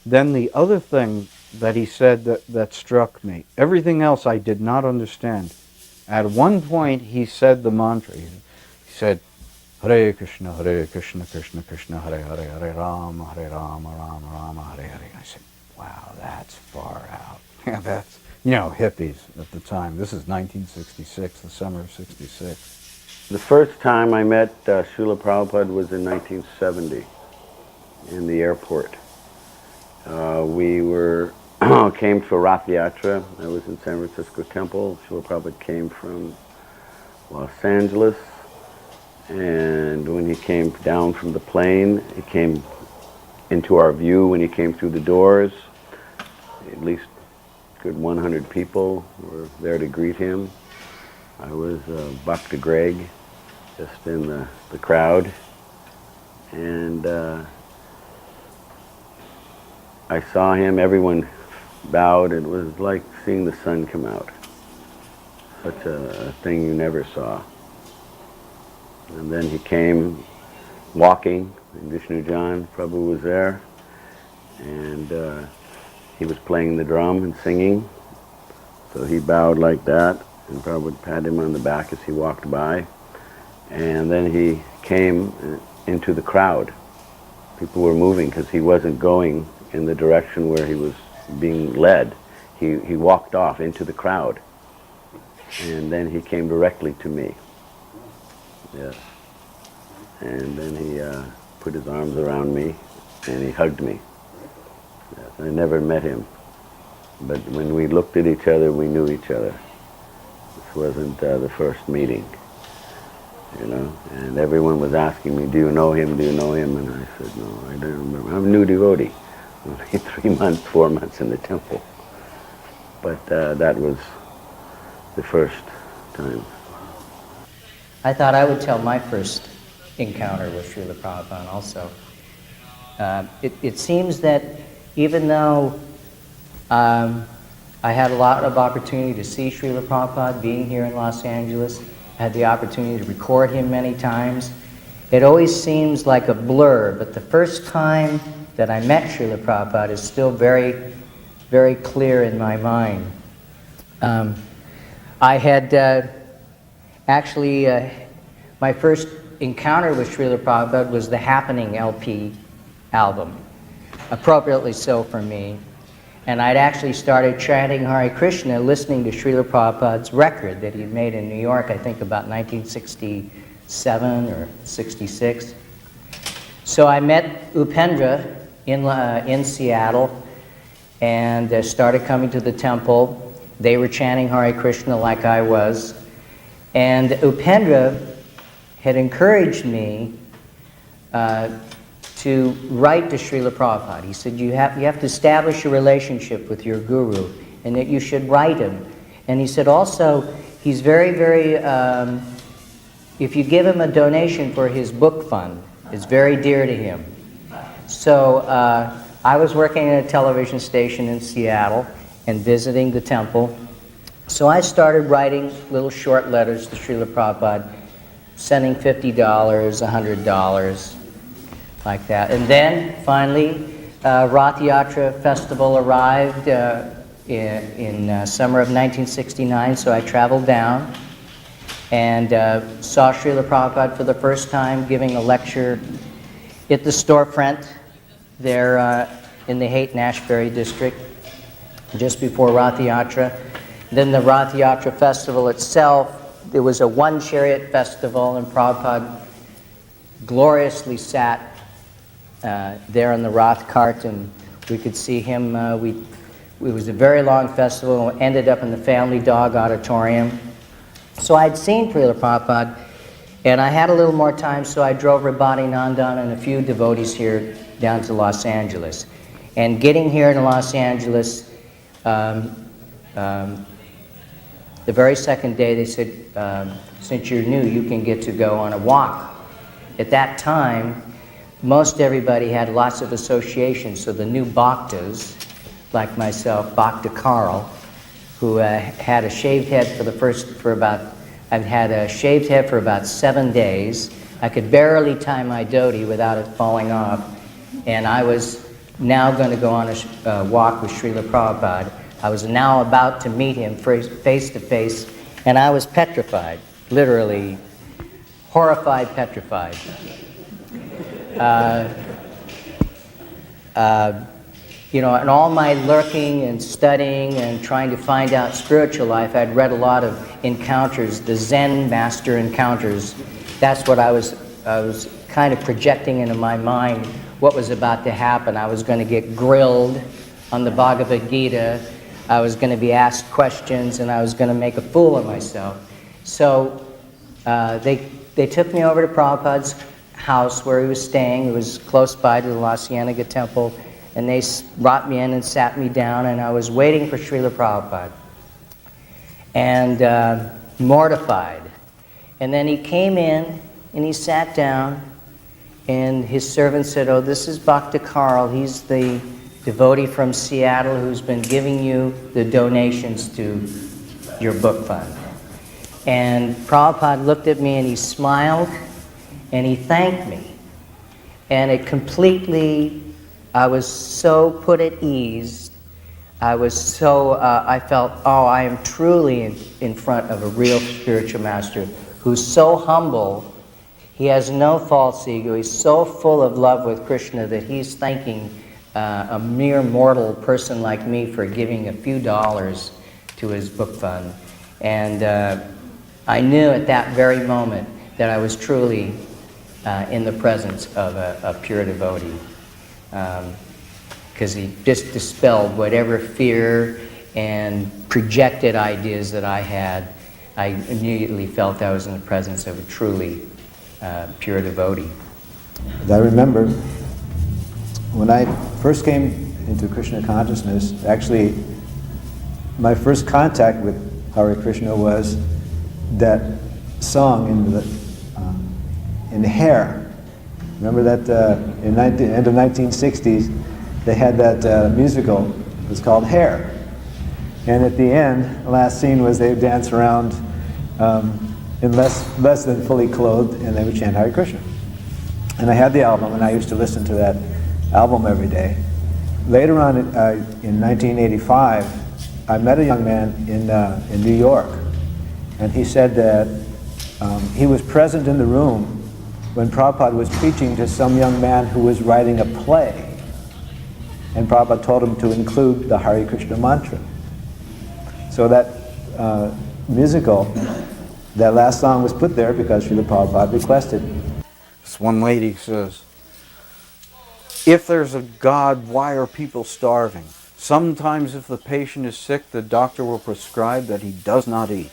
Then the other thing that he said that struck me, everything else I did not understand. At one point, he said the mantra. He said, Hare Krishna, Krishna Krishna, Hare Hare, Hare Rama, Rama Rama, Hare Hare. I said, wow, that's far out. Yeah, that's, hippies at the time. This is 1966, the summer of 66. The first time I met Srila Prabhupada was in 1970 in the airport. We came for Rath Yatra. I was in San Francisco Temple. Srila Prabhupada came from Los Angeles. And when he came down from the plane, he came into our view when he came through the doors. At least a good 100 people were there to greet him. I was Bhakta Greg, just in the crowd. And I saw him, everyone bowed. It was like seeing the sun come out. Such a thing you never saw. And then he came walking, and Vishnu Jan Prabhu was there, and he was playing the drum and singing. So he bowed like that, and Prabhu would pat him on the back as he walked by. And then he came into the crowd. People were moving because he wasn't going in the direction where he was being led. He walked off into the crowd, and then he came directly to me. Yes. And then he put his arms around me and he hugged me. Yes. I never met him, but when we looked at each other, we knew each other. This wasn't the first meeting, and everyone was asking me, do you know him, do you know him? And I said, no, I don't remember. I'm a new devotee. Only 4 months in the temple. But that was the first time. I thought I would tell my first encounter with Srila Prabhupada also. It seems that even though I had a lot of opportunity to see Srila Prabhupada being here in Los Angeles, I had the opportunity to record him many times, it always seems like a blur, but the first time that I met Srila Prabhupada is still very, very clear in my mind. I had actually, my first encounter with Srila Prabhupada was the Happening LP album, appropriately so for me. And I'd actually started chanting Hare Krishna listening to Srila Prabhupada's record that he had made in New York, I think about 1967 or 66. So I met Upendra in Seattle and started coming to the temple. They were chanting Hare Krishna like I was. And Upendra had encouraged me to write to Srila Prabhupada. He said, you have to establish a relationship with your guru and that you should write him. And he said also, he's very, very, if you give him a donation for his book fund, it's very dear to him. So I was working at a television station in Seattle and visiting the temple. So I started writing little short letters to Srila Prabhupada, sending $50, $100, like that. And then finally, Rath Yatra Festival arrived in summer of 1969, so I traveled down and saw Srila Prabhupada for the first time giving a lecture at the storefront there in the Haight-Ashbury district just before Rath Yatra. Then the Rath Yatra Festival itself, there was a one-chariot festival, and Prabhupada gloriously sat there on the Rath cart, and we could see him. It was a very long festival, and ended up in the Family Dog Auditorium. So I'd seen Srila Prabhupada, and I had a little more time, so I drove Rabani Nandan and a few devotees here down to Los Angeles. And getting here in Los Angeles, the very second day they said, since you're new, you can get to go on a walk. At that time, most everybody had lots of associations, so the new bhaktas, like myself, Bhakta Karl, who had a shaved head I've had a shaved head for about 7 days. I could barely tie my dhoti without it falling off, and I was now going to go on a walk with Srila Prabhupada. I was now about to meet him face to face, and I was petrified, literally horrified, petrified. In all my lurking and studying and trying to find out spiritual life, I'd read a lot of encounters, the Zen master encounters. That's what I was kind of projecting into my mind what was about to happen. I was going to get grilled on the Bhagavad Gita. I was going to be asked questions, and I was going to make a fool of myself. So they took me over to Prabhupada's house where he was staying. It was close by to the La Cienega Temple, and they brought me in and sat me down, and I was waiting for Srila Prabhupada, and mortified. And then he came in, and he sat down, and his servant said, "Oh, this is Bhakta Karl. He's the devotee from Seattle who's been giving you the donations to your book fund." And Prabhupada looked at me and he smiled and he thanked me. And it completely, I was so put at ease. I felt, I am truly in front of a real spiritual master who's so humble. He has no false ego. He's so full of love with Krishna that he's thanking a mere mortal person like me for giving a few dollars to his book fund. And I knew at that very moment that I was truly in the presence of a pure devotee, because he just dispelled whatever fear and projected ideas that I had. I immediately felt I was in the presence of a truly pure devotee. I remember when I first came into Krishna consciousness, actually my first contact with Hare Krishna was that song in Hair. Remember that in the end of 1960s, they had that musical. It was called Hair. And at the end, the last scene was they would dance around in less than fully clothed, and they would chant Hare Krishna. And I had the album, and I used to listen to that album every day. Later on, in 1985, I met a young man in New York, and he said that he was present in the room when Prabhupada was preaching to some young man who was writing a play, and Prabhupada told him to include the Hare Krishna mantra. So that musical, that last song was put there because Srila Prabhupada requested. This one lady says, if there's a God, why are people starving? Sometimes if the patient is sick, the doctor will prescribe that he does not eat.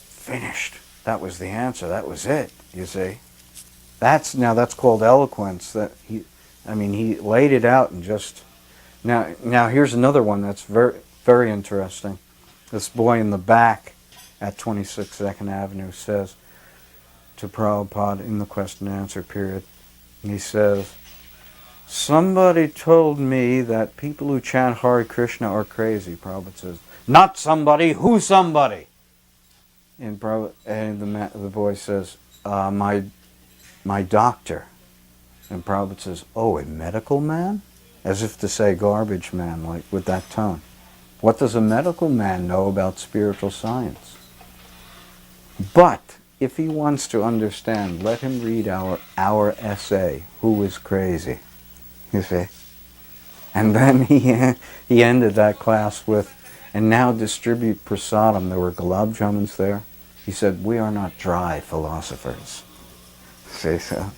Finished. That was the answer. That was it, you see. That's called eloquence. He laid it out and just... Now here's another one that's very, very interesting. This boy in the back at 26 2nd Avenue says to Prabhupada in the question and answer period, he says, somebody told me that people who chant Hare Krishna are crazy. Prabhupada says, not somebody, who somebody? And the boy says, my doctor. And Prabhupada says, oh, a medical man? As if to say garbage man, like with that tone. What does a medical man know about spiritual science? But if he wants to understand, let him read our essay, Who is Crazy? You see? And then he ended that class with, and now distribute prasadam. There were gulab jamuns there. He said, we are not dry philosophers. See, so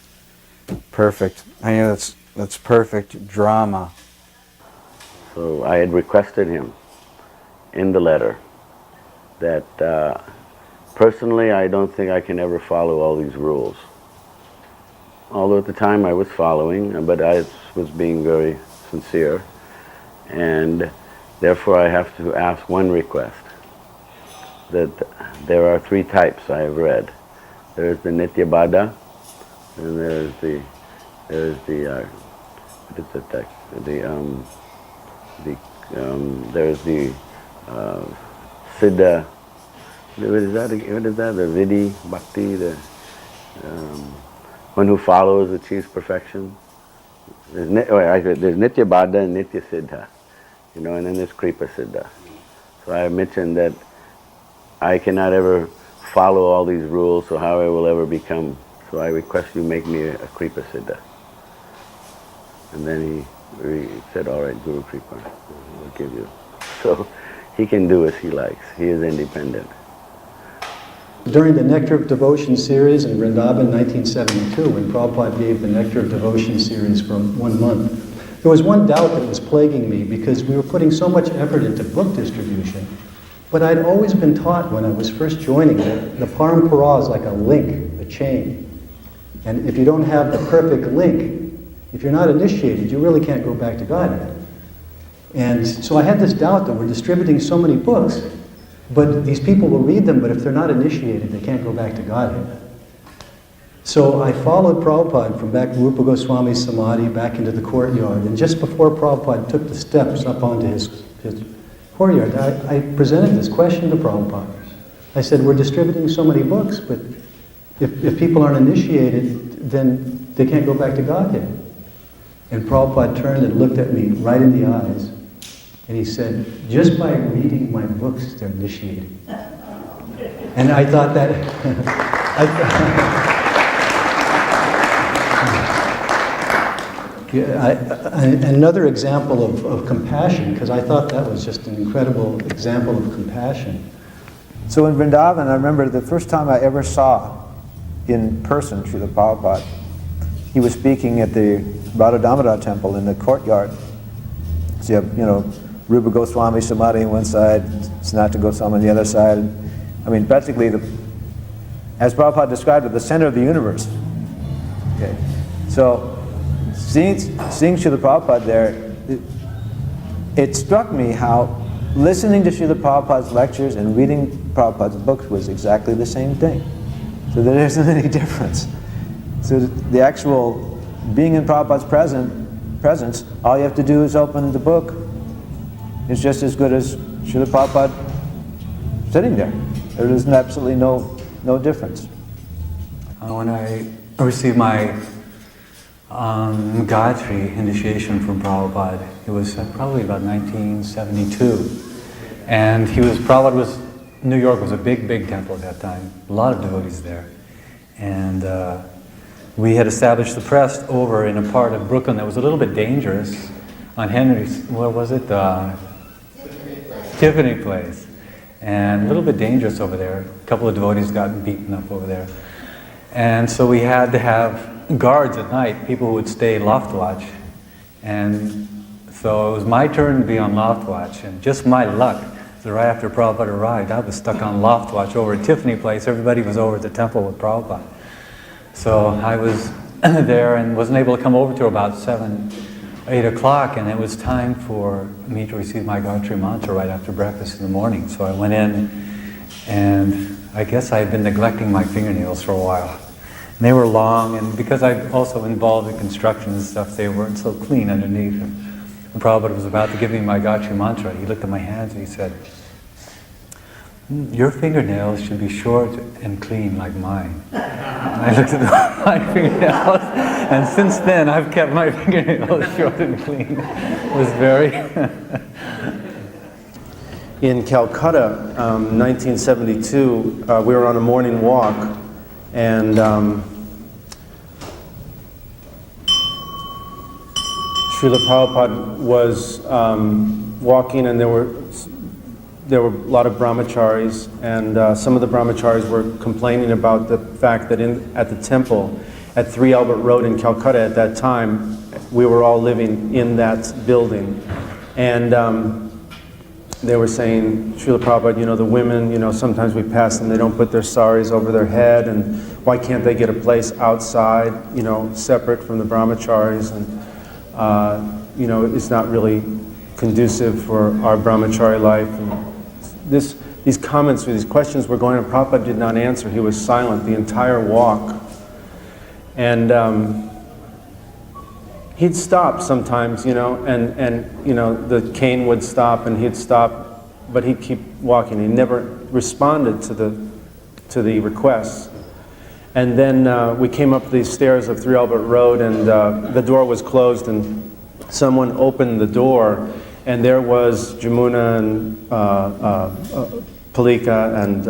perfect. I know that's perfect drama. So I had requested him in the letter that personally I don't think I can ever follow all these rules. Although at the time I was following, but I was being very sincere, and therefore I have to ask one request, that there are 3 types I have read. There's the Nitya Bada, and there's the what is the text? There's the Siddha. What is that? The Vidhi, Bhakti, the one who follows achieves perfection. There's Nitya Bada and Nitya Siddha, and then there's Kripa Siddha. So I mentioned that I cannot ever follow all these rules, so how I will ever become. So I request you make me a Kripa Siddha. And then he said, all right, Guru Kripa, we'll give you. So he can do as he likes. He is independent. During the Nectar of Devotion series in Vrindavan in 1972, when Prabhupada gave the Nectar of Devotion series for 1 month, there was one doubt that was plaguing me because we were putting so much effort into book distribution. But I'd always been taught when I was first joining that the parampara is like a link, a chain. And if you don't have the perfect link, if you're not initiated, you really can't go back to Godhead. And so I had this doubt that we're distributing so many books, but these people will read them, but if they're not initiated, they can't go back to Godhead. So I followed Prabhupada from back Rupa Goswami's Samadhi back into the courtyard, and just before Prabhupada took the steps up onto his courtyard, I presented this question to Prabhupada. I said, we're distributing so many books, but if people aren't initiated, then they can't go back to Godhead. And Prabhupada turned and looked at me right in the eyes, and he said, just by reading my books, they're initiated. And I thought that... another example of compassion, because I thought that was just an incredible example of compassion. So in Vrindavan, I remember the first time I ever saw in person Srila Prabhupada, he was speaking at the Radha Damodar temple in the courtyard. So you have, Rupa Goswami Samadhi on one side, Sanatana Goswami on the other side. I mean, practically, as Prabhupada described it, the center of the universe. Okay, so seeing Srila Prabhupada there, it struck me how listening to Srila Prabhupada's lectures and reading Prabhupada's books was exactly the same thing. So there isn't any difference. So the actual being in Prabhupada's presence, all you have to do is open the book. It's just as good as Srila Prabhupada sitting there. There is absolutely no difference. When I received my Gayatri initiation from Prabhupada, it was probably about 1972. And Prabhupada was, New York was a big temple at that time. A lot of devotees there. And we had established the press over in a part of Brooklyn that was a little bit dangerous on Henry's, what was it? Tiffany Place. And a little bit dangerous over there. A couple of devotees got beaten up over there. And so we had to have guards at night, people who would stay loft watch. And so it was my turn to be on loft watch, and just my luck, so right after Prabhupada arrived, I was stuck on loft watch over at Tiffany Place. Everybody was over at the temple with Prabhupada. So I was there and wasn't able to come over till about 8 o'clock, and it was time for me to receive my Gayatri mantra right after breakfast in the morning. So I went in, and I guess I had been neglecting my fingernails for a while. And they were long, and because I'm also involved in construction and stuff, they weren't so clean underneath. And Prabhupada was about to give me my Gayatri mantra. He looked at my hands and he said, "Your fingernails should be short and clean like mine." And I looked at my fingernails, and since then I've kept my fingernails short and clean. It was very... In Calcutta, 1972, we were on a morning walk, and Srila Prabhupada was walking, and there were a lot of brahmacharis, and some of the brahmacharis were complaining about the fact that at the temple at 3 Albert Road in Calcutta at that time, we were all living in that building. And they were saying, Srila Prabhupada, the women, sometimes we pass them, they don't put their saris over their head, and why can't they get a place outside, separate from the brahmacharis, and it's not really conducive for our brahmachari life. And these comments or these questions were going on. Prabhupada did not answer. He was silent the entire walk. And he'd stop sometimes, and the cane would stop and he'd stop, but he'd keep walking. He never responded to the requests. And then we came up the stairs of 3 Albert Road, and the door was closed, and someone opened the door, and there was Jamuna and Palika and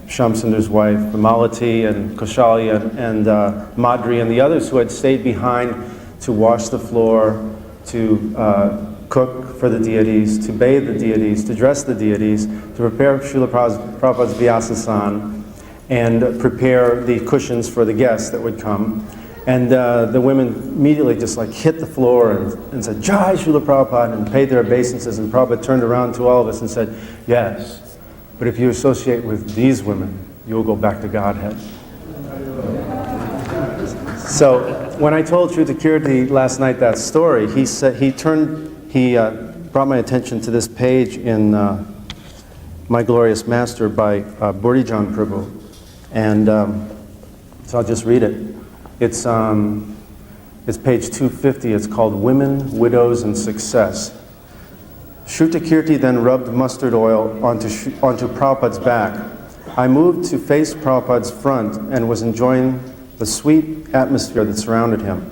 Shamsundar's wife, Malati and Kaushalya and Madri and the others who had stayed behind to wash the floor, to cook for the deities, to bathe the deities, to dress the deities, to prepare Srila Prabhupada's Vyasasan, and prepare the cushions for the guests that would come. And the women immediately just hit the floor and said, "Jai Srila Prabhupada," and paid their obeisances. And Prabhupada turned around to all of us and said, "Yes, but if you associate with these women, you'll go back to Godhead." So when I told Kirti last night that story, he brought my attention to this page in My Glorious Master by Burijan Prabhu, and so I'll just read it. It's page 250. It's called Women, Widows, and Success. Shrutakirti then rubbed mustard oil onto Prabhupada's back. I moved to face Prabhupada's front and was enjoying the sweet atmosphere that surrounded him.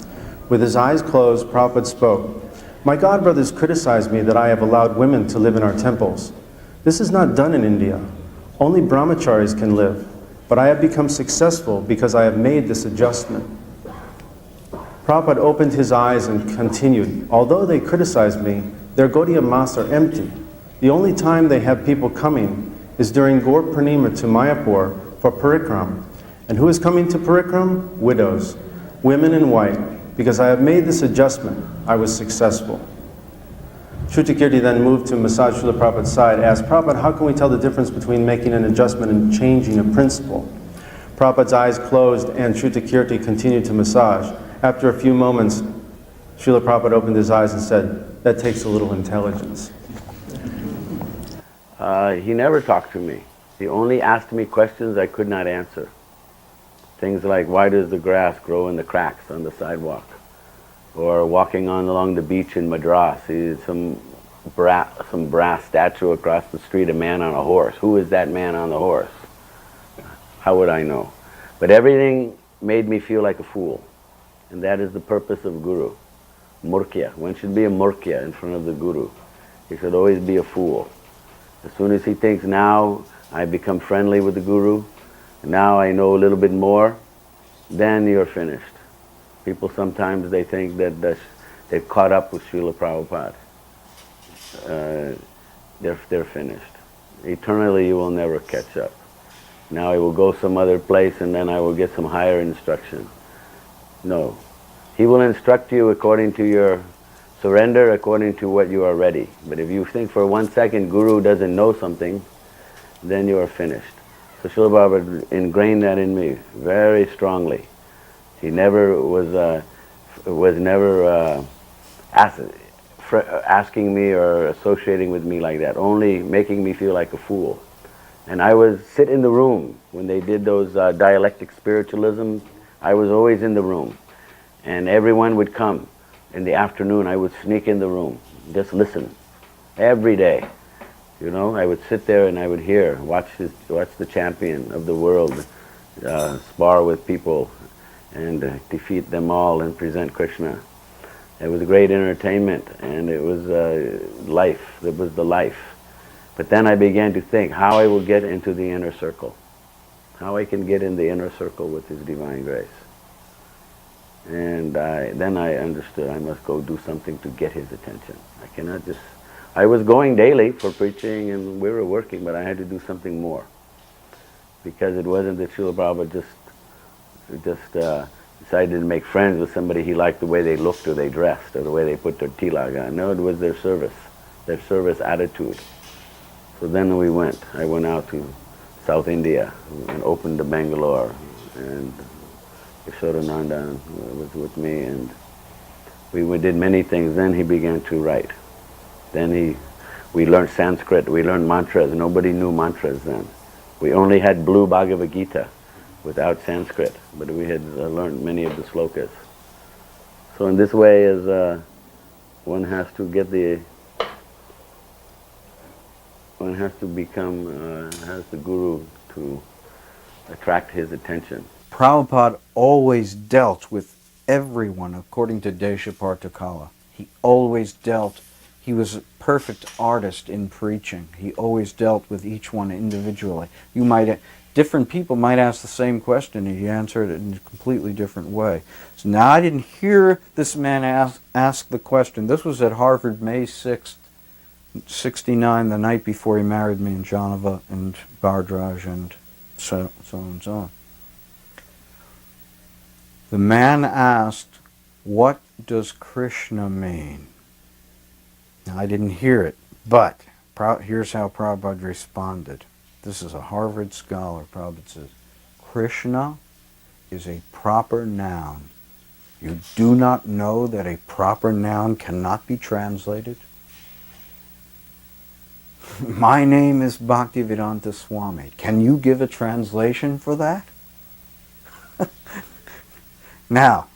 With his eyes closed, Prabhupada spoke. "My godbrothers criticize me that I have allowed women to live in our temples. This is not done in India. Only brahmacharis can live. But I have become successful because I have made this adjustment." Prabhupada opened his eyes and continued, "Although they criticize me, their Gaudiya Mas are empty. The only time they have people coming is during Gaur Purnima to Mayapur for Parikram. And who is coming to Parikram? Widows, women in white. Because I have made this adjustment, I was successful." Shrutakirti then moved to massage Srila Prabhupada's side, asked, "Prabhupada, how can we tell the difference between making an adjustment and changing a principle?" Prabhupada's eyes closed and Shrutakirti continued to massage. After a few moments, Srila Prabhupada opened his eyes and said, "That takes a little intelligence." He never talked to me. He only asked me questions I could not answer. Things like, why does the grass grow in the cracks on the sidewalk? Or walking on along the beach in Madras, sees some brass statue across the street, a man on a horse. Who is that man on the horse? How would I know? But everything made me feel like a fool. And that is the purpose of Guru. Murkya. One should be a murkya in front of the Guru. He should always be a fool. As soon as he thinks, now I become friendly with the Guru, now I know a little bit more, then you're finished. People sometimes they think that they've caught up with Srila Prabhupada. They're finished. Eternally you will never catch up. Now I will go some other place and then I will get some higher instruction. No. He will instruct you according to your surrender, according to what you are ready. But if you think for 1 second Guru doesn't know something, then you are finished. So Srila Prabhupada ingrained that in me very strongly. He never was never asking me or associating with me like that, only making me feel like a fool. And I would sit in the room when they did those dialectic spiritualism. I was always in the room, and everyone would come in the afternoon. I would sneak in the room, just listen, every day. You know, I would sit there and I would hear, watch the champion of the world spar with people and defeat them all and present Krishna. It was great entertainment, and it was life. It was the life. But then I began to think how I will get into the inner circle, how I can get in the inner circle with His divine grace. And then I understood I must go do something to get His attention. I cannot just... I was going daily for preaching and we were working, but I had to do something more. Because it wasn't that Srila Prabhupada just decided to make friends with somebody he liked the way they looked or they dressed or the way they put their tilak on. No, it was their service attitude. So then I went out to South India and opened the Bangalore, and Nanda was with me, and we did many things. Then he began to write. Then we learned Sanskrit, we learned mantras. Nobody knew mantras then. We only had blue Bhagavad Gita without Sanskrit, but we had learned many of the slokas. So in this way, as one has to get one has to become, has the Guru to attract his attention. Prabhupada always dealt with everyone according to Deshapartakala. He always dealt, he was a perfect artist in preaching. He always dealt with each one individually. Different people might ask the same question and he answered it in a completely different way. So now I didn't hear this man ask the question. This was at Harvard, May 6th, 69, the night before he married me in Janava and Bardraj and so on and so on. The man asked, what does Krishna mean? Now, I didn't hear it, but here's how Prabhupada responded. This is a Harvard scholar. Prabhupada says, Krishna is a proper noun. You do not know that a proper noun cannot be translated? My name is Bhaktivedanta Swami. Can you give a translation for that? Now,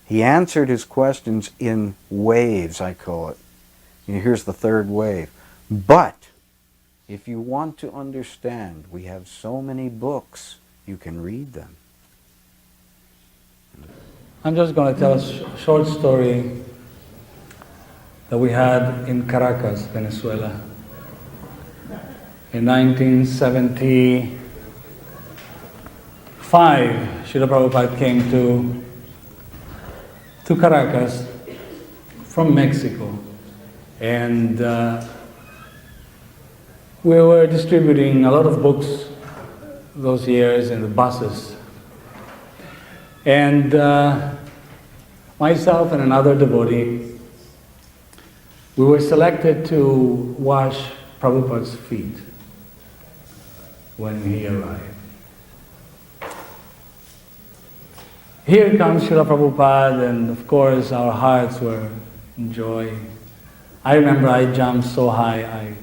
he answered his questions in waves, I call it. Here's the third wave. But if you want to understand, we have so many books, you can read them. I'm just going to tell a short story that we had in Caracas, Venezuela. In 1975, Srila Prabhupada came to Caracas from Mexico, and we were distributing a lot of books those years in the buses. And myself and another devotee, we were selected to wash Prabhupada's feet when he arrived. Here comes Srila Prabhupada, and of course our hearts were in joy. I remember I jumped so high I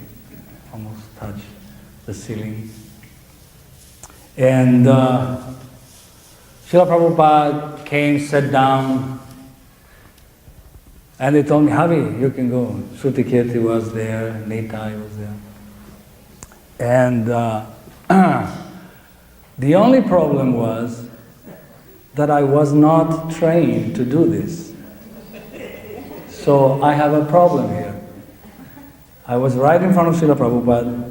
almost touch the ceiling. And Srila Prabhupada came, sat down, and they told me, Havi, you can go. Shruti Kirti was there, Nitai was there. And the only problem was that I was not trained to do this. So I have a problem here. I was right in front of Srila Prabhupada,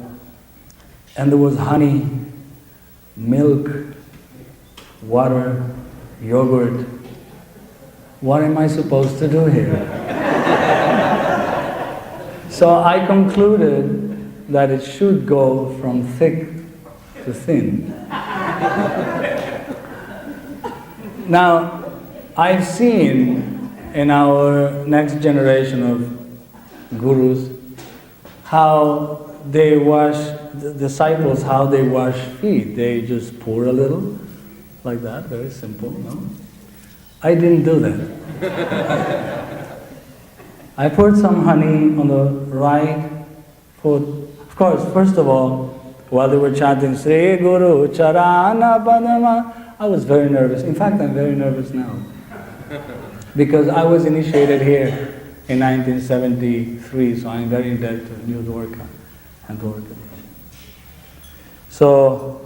and there was honey, milk, water, yogurt. What am I supposed to do here? So I concluded that it should go from thick to thin. Now, I've seen in our next generation of gurus how they wash, the disciples, how they wash feet. They just pour a little, like that, very simple, no? I didn't do that. I poured some honey on the right foot. Of course, first of all, while they were chanting Sri Guru Charana Padama, I was very nervous. In fact, I'm very nervous now. Because I was initiated here in 1973, so I'm very indebted to New Dwarka and Dwarka. So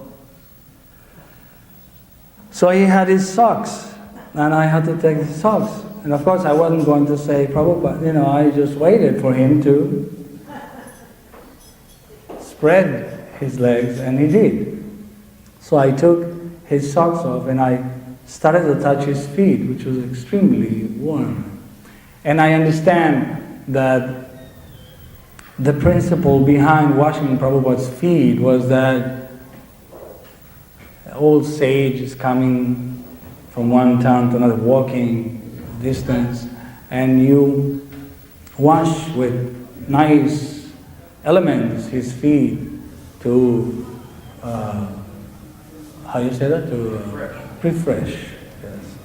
he had his socks, and I had to take his socks. And of course, I wasn't going to say, Prabhupada, I just waited for him to spread his legs, and he did. So I took his socks off, and I started to touch his feet, which was extremely warm. And I understand that the principle behind washing Prabhupada's feet was that old sage is coming from one town to another, walking distance, and you wash with nice elements his feet to, how you say that? To refresh. Yes.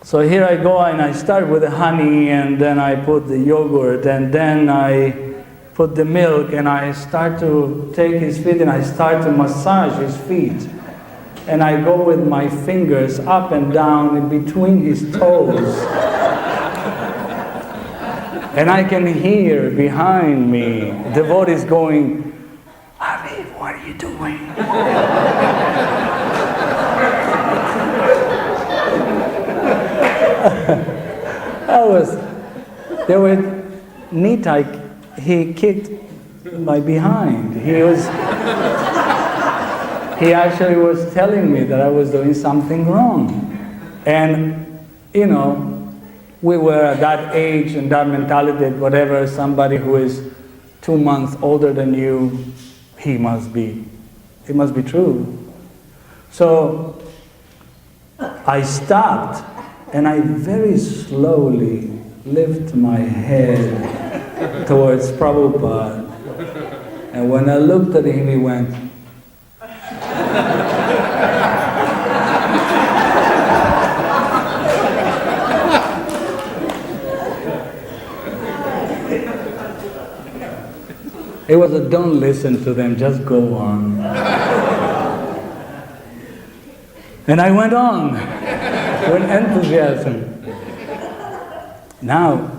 So here I go, and I start with the honey, and then I put the yogurt, and then I put the milk, and I start to take his feet, and I start to massage his feet. And I go with my fingers up and down in between his toes. And I can hear behind me devotees going, Hari, what are you doing? There were Nitai, he kicked my behind. He actually was telling me that I was doing something wrong. And, we were at that age and that mentality, whatever, somebody who is 2 months older than you, it must be true. So I stopped, and I very slowly lift my head towards Prabhupada. And when I looked at him, he went, it was a don't listen to them, just go on. And I went on with enthusiasm. Now,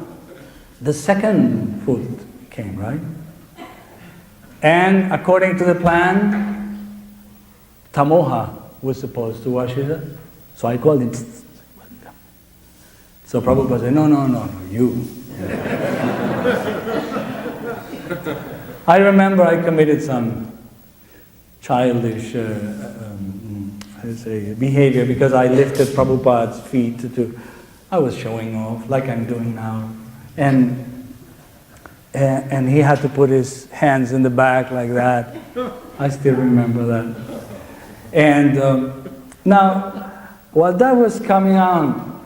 the second foot came, right? And according to the plan, Tamoha was supposed to wash it. So I called him. So Prabhupada said, no, you. I remember I committed some childish behavior because I lifted Prabhupada's feet I was showing off like I'm doing now. And he had to put his hands in the back like that. I still remember that. And now, while that was coming on,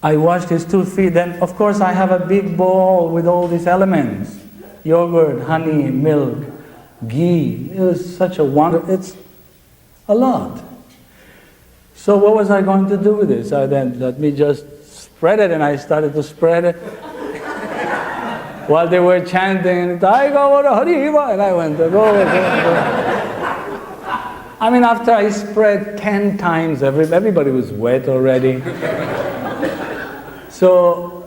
I washed his 2 feet. Then, of course, I have a big bowl with all these elements. Yogurt, honey, milk, ghee. It was such a wonder. It's a lot. So what was I going to do with this? Then let me just spread it, and I started to spread it. while they were chanting, Taigavara Hariva, and I went, go. I mean, after I spread 10 times, everybody was wet already. So,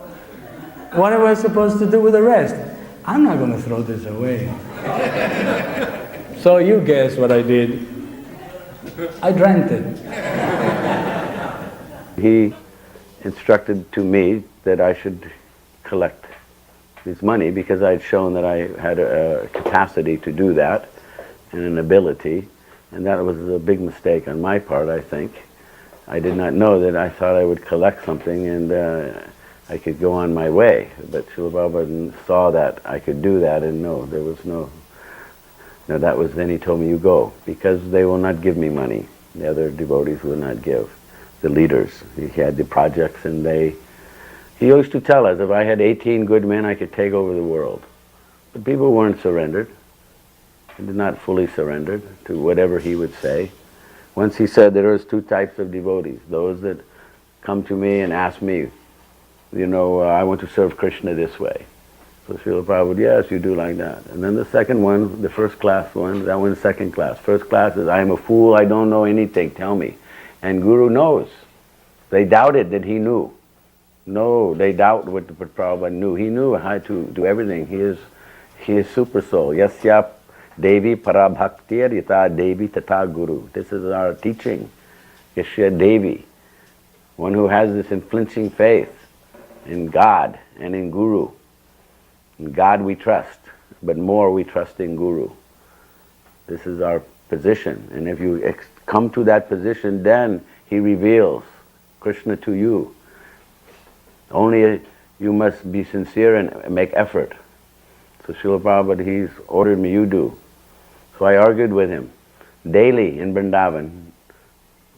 what am I supposed to do with the rest? I'm not going to throw this away. So you guess what I did. I drank it. He instructed to me that I should collect this money because I had shown that I had a capacity to do that and an ability, and that was a big mistake on my part, I think. I did not know that. I thought I would collect something and I could go on my way, but Srila Prabhupada saw that I could do that, and no, there was no, that was, then he told me, you go, because they will not give me money. The other devotees will not give. The leaders, he had the projects, and he used to tell us, if I had 18 good men, I could take over the world. But people weren't surrendered. They did not fully surrendered to whatever he would say. Once he said there was two types of devotees, those that come to me and ask me, I want to serve Krishna this way. So Srila Prabhupada, yes, you do like that. And then the second one, the first class one, that one's second class. First class is, I am a fool, I don't know anything, tell me. And Guru knows. They doubted that he knew. No, they doubt what Prabhupada knew. He knew how to do everything. He is super soul. Yasya Devi Parabhaktir Yata Devi Tata Guru. This is our teaching. Yasya Devi. One who has this unflinching faith in God and in Guru. In God we trust, but more we trust in Guru. This is our position. And if you come to that position, then he reveals Krishna to you. Only you must be sincere and make effort. So Srila Prabhupada, he's ordered me, you do. So I argued with him daily in Vrindavan.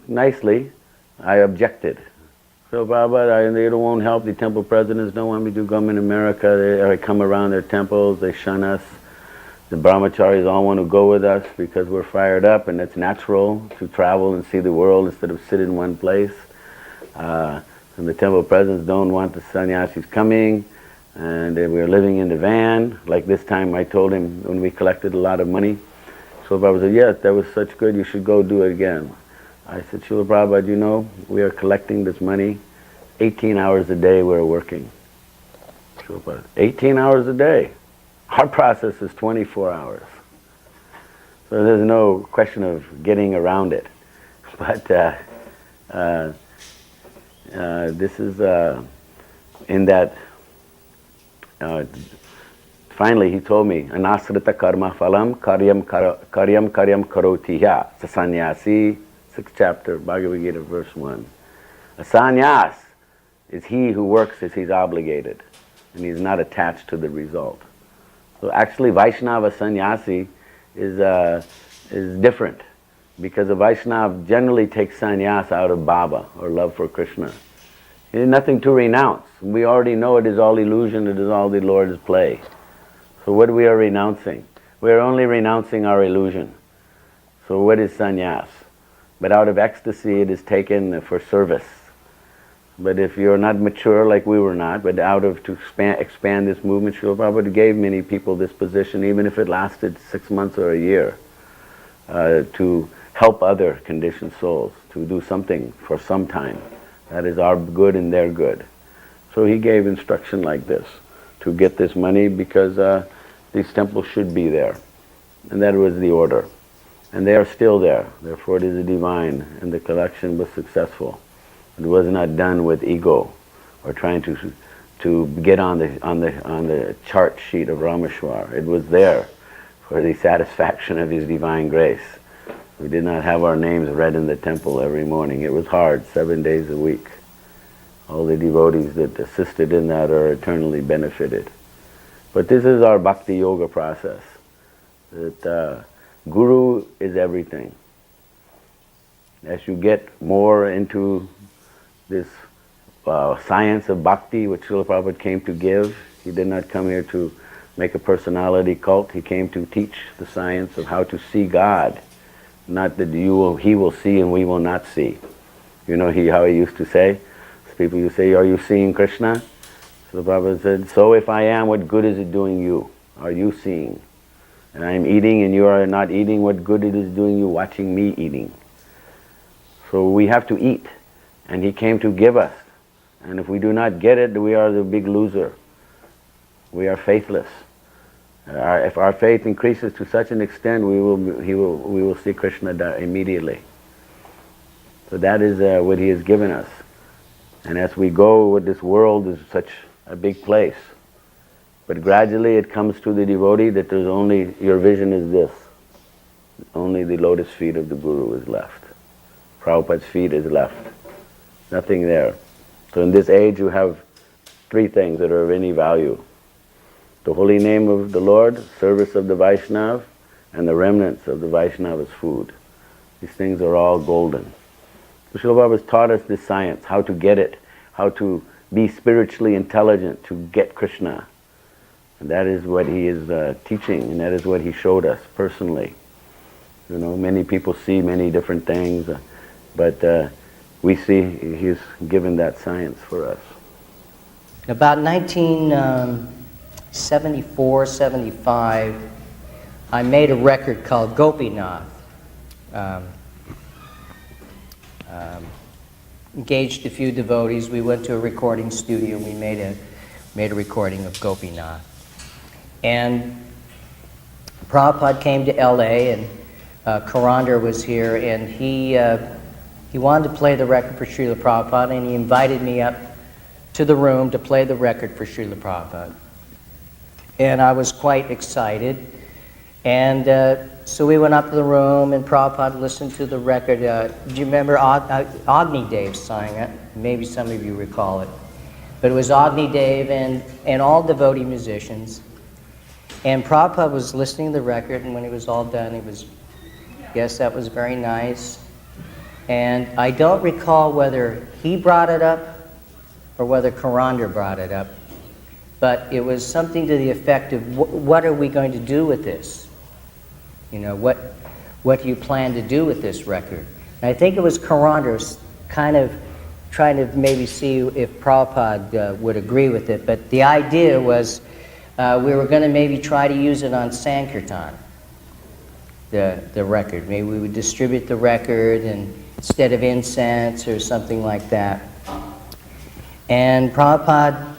Nicely, I objected. So Prabhupada, they won't help. The temple presidents don't want me to come in America. They come around their temples, they shun us. The brahmacharis all want to go with us because we're fired up, and it's natural to travel and see the world instead of sit in one place. And the temple presidents don't want the sannyasis coming, and we're living in the van. Like this time I told him when we collected a lot of money. So Prabhupada said, yes, that was such good, you should go do it again. I said, Srila Prabhupada, we are collecting this money 18 hours a day we're working. Srila Prabhupada, 18 hours a day. Our process is 24 hours. So there's no question of getting around it. But this is in that, finally he told me, Anasrita karma phalam karyam karotiya. It's a sannyasi, 6th chapter, Bhagavad Gita, verse 1. A sannyas is he who works as he's obligated, and he's not attached to the result. So actually Vaishnava sannyasi is different, because a Vaishnava generally takes sannyas out of bhava, or love for Krishna. There's nothing to renounce. We already know it is all illusion, it is all the Lord's play. So what we are renouncing? We are only renouncing our illusion. So what is sannyas? But out of ecstasy it is taken for service. But if you're not mature like we were not, but out of to expand this movement, Srila Prabhupada gave many people this position, even if it lasted 6 months or a year, to help other conditioned souls, to do something for some time. That is our good and their good. So he gave instruction like this, to get this money because these temples should be there. And that was the order. And they are still there. Therefore it is a divine, and the collection was successful. It was not done with ego or trying to get on the chart sheet of Rameshwar. It was there for the satisfaction of His divine grace. We did not have our names read in the temple every morning. It was hard, 7 days a week. All the devotees that assisted in that are eternally benefited. But this is our bhakti yoga process. That Guru is everything. As you get more into this science of bhakti, which Srila Prabhupada came to give, he did not come here to make a personality cult. He came to teach the science of how to see God. Not that he will see and we will not see. You know how he used to say? People, you say, are you seeing Krishna? So Prabhupada said, so if I am, what good is it doing you? Are you seeing? And I am eating and you are not eating, what good it is doing you watching me eating? So we have to eat. And he came to give us. And if we do not get it, we are the big loser. We are faithless. If our faith increases to such an extent, we will see Krishna immediately. So that is what he has given us. And as we go with this world is such a big place. But gradually it comes to the devotee that there's only, your vision is this. Only the lotus feet of the Guru is left. Prabhupada's feet is left. Nothing there. So in this age you have three things that are of any value. The holy name of the Lord, service of the Vaishnava, and the remnants of the Vaishnava's food. These things are all golden. So Srila Prabhupada has taught us this science, how to get it, how to be spiritually intelligent, to get Krishna. And that is what he is teaching, and that is what he showed us personally. You know, many people see many different things, but we see he's given that science for us. About 1974, 75, I made a record called Gopinath. Engaged a few devotees. We went to a recording studio. We made a recording of Gopinath. And Prabhupada came to L.A. and Karandar was here, and he wanted to play the record for Srila Prabhupada, and he invited me up to the room to play the record for Srila Prabhupada. And I was quite excited. And so we went up to the room, and Prabhupada listened to the record. Do you remember Agni Dev sang it? Maybe some of you recall it. But it was Agni Dev and all devotee musicians. And Prabhupada was listening to the record, and when it was all done, he was, yes, that was very nice. And I don't recall whether he brought it up or whether Karandar brought it up, but it was something to the effect of, what are we going to do with this? You know, what do you plan to do with this record? And I think it was Karandar kind of trying to maybe see if Prabhupada would agree with it, but the idea was we were going to maybe try to use it on Sankirtan, the record. Maybe we would distribute the record and instead of incense or something like that. And Prabhupada,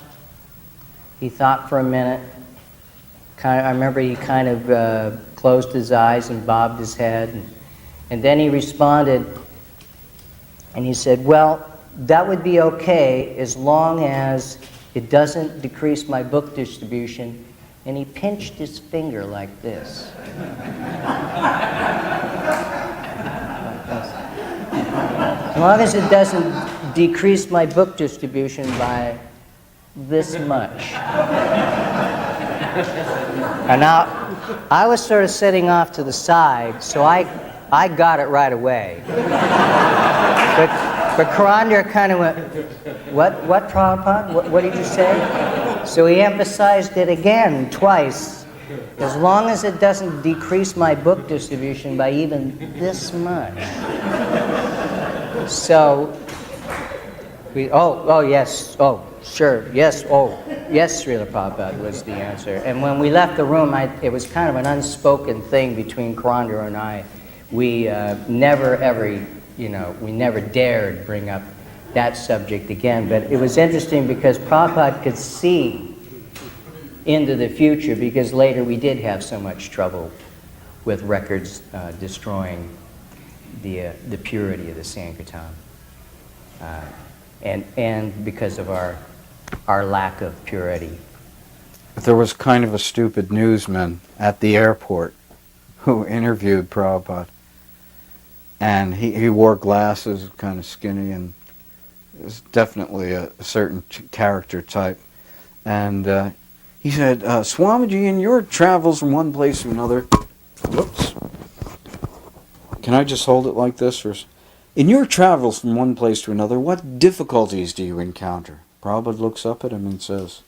he thought for a minute. I remember he kind of closed his eyes and bobbed his head. And then he responded, and he said, well, that would be okay as long as it doesn't decrease my book distribution. And he pinched his finger like this. As long as it doesn't decrease my book distribution by this much. And now, I was sort of sitting off to the side, so I got it right away. But Karandar kind of went, what Prabhupada? What did you say? So he emphasized it again, twice. As long as it doesn't decrease my book distribution by even this much. So, yes, sure, yes, yes, Srila Prabhupada was the answer. And when we left the room, it was kind of an unspoken thing between Karandar and I. We never ever, we never dared bring up that subject again. But it was interesting because Prabhupada could see into the future, because later we did have so much trouble with records destroying the purity of the Sankirtan. And because of our lack of purity. There was kind of a stupid newsman at the airport who interviewed Prabhupada. And he wore glasses, kind of skinny, and was definitely a certain character type. And he said, Swamiji, in your travels from one place to another... Whoops. Can I just hold it like this? In your travels from one place to another, what difficulties do you encounter? Prabhupada looks up at him and says,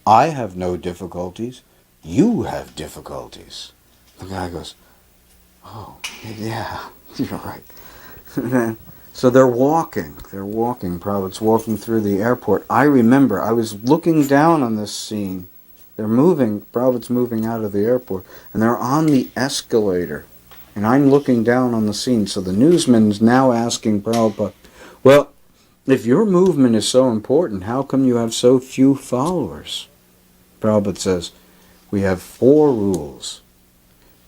I have no difficulties. You have difficulties. The guy goes, oh, yeah, you're right. And then So they're walking. Prabhupada's walking through the airport. I remember, I was looking down on this scene. They're moving, Prabhupada's moving out of the airport, and they're on the escalator. And I'm looking down on the scene. So the newsman's now asking Prabhupada, well, if your movement is so important, how come you have so few followers? Prabhupada says, we have 4 rules.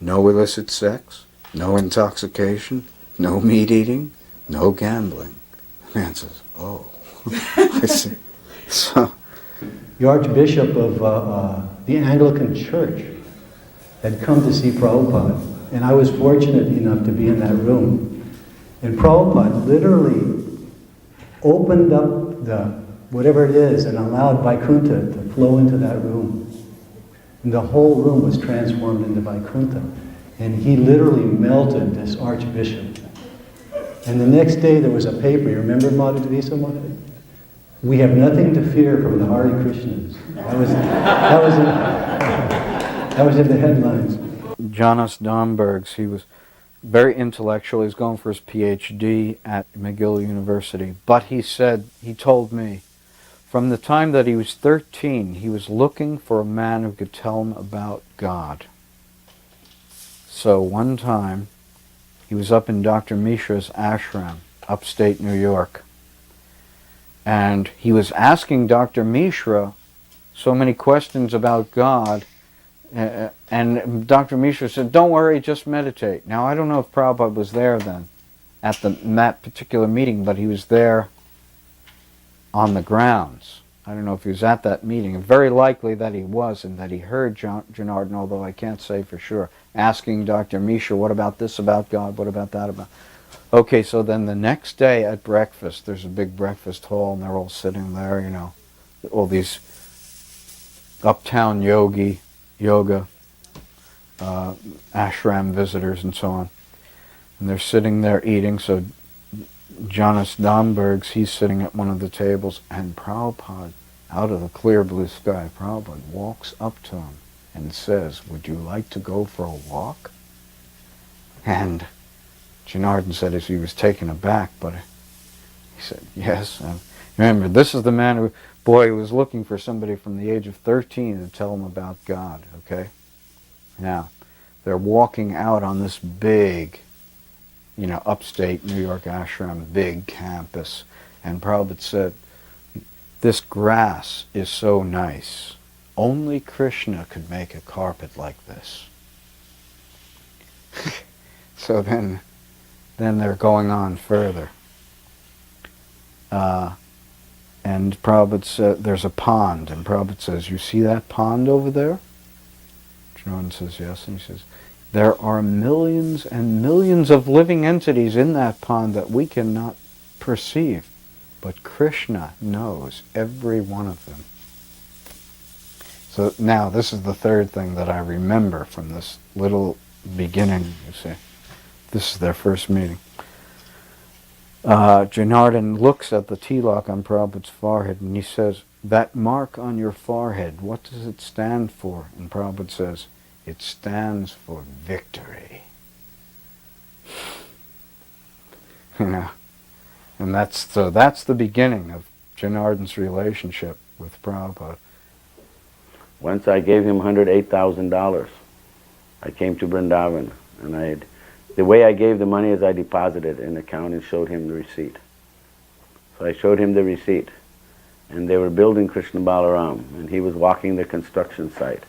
No illicit sex, no intoxication, no meat eating, no gambling. The man says, oh, I see. So, The Archbishop of the Anglican Church had come to see Prabhupada, and I was fortunate enough to be in that room. And Prabhupada literally opened up the whatever it is and allowed Vaikuntha to flow into that room. And the whole room was transformed into Vaikuntha. And he literally melted this Archbishop. And the next day there was a paper, you remember Madhudvisa? We have nothing to fear from the Hare Krishnas. That was in the headlines. Jonas Dombergs, he was very intellectual. He was going for his PhD at McGill University. But he told me, from the time that he was 13, he was looking for a man who could tell him about God. So one time, he was up in Dr. Mishra's ashram, upstate New York. And he was asking Dr. Mishra so many questions about God. And Dr. Mishra said, don't worry, just meditate. Now, I don't know if Prabhupada was there then, at that particular meeting, but he was there on the grounds. I don't know if he was at that meeting. Very likely that he was, and that he heard Janardhan, although I can't say for sure, asking Dr. Mishra, what about this about God, what about that about... Okay, so then the next day at breakfast, there's a big breakfast hall, and they're all sitting there, you know, all these uptown yoga, ashram visitors and so on. And they're sitting there eating, so Jonas Dombergs, he's sitting at one of the tables, and Prabhupada, out of the clear blue sky, Prabhupada walks up to him and says, would you like to go for a walk? And Janardhan said as he was taken aback, but he said, yes. And remember, this is the man who, boy, was looking for somebody from the age of 13 to tell him about God, okay? Now, they're walking out on this big, you know, upstate New York ashram, big campus, and Prabhupada said, this grass is so nice. Only Krishna could make a carpet like this. So then they're going on further. And Prabhupada said, there's a pond, and Prabhupada says, you see that pond over there? Janardhan says, yes, and he says, there are millions and millions of living entities in that pond that we cannot perceive, but Krishna knows every one of them. So now, this is the third thing that I remember from this little beginning, you see. This is their first meeting. Janardhan looks at the tilak on Prabhupada's forehead and he says, that mark on your forehead, what does it stand for? And Prabhupada says, it stands for victory. You know, and that's the beginning of Janardhan's relationship with Prabhupada. Once I gave him $108,000. I came to Vrindavan, and the way I gave the money is I deposited in an account and showed him the receipt. So I showed him the receipt, and they were building Krishna Balaram, and he was walking the construction site.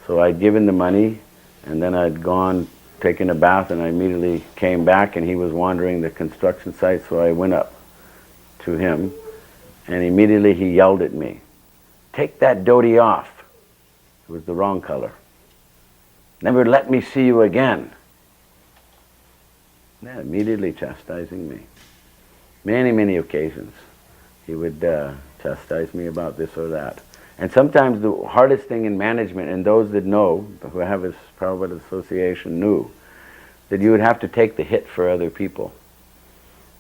So I'd given the money, and then I'd gone, taken a bath, and I immediately came back, and he was wandering the construction site, so I went up to him, and immediately he yelled at me, take that dhoti off. It was the wrong color. Never let me see you again. Yeah, immediately chastising me. Many, many occasions he would chastise me about this or that. And sometimes the hardest thing in management, and those that know, who have this Prabhupada association knew, that you would have to take the hit for other people.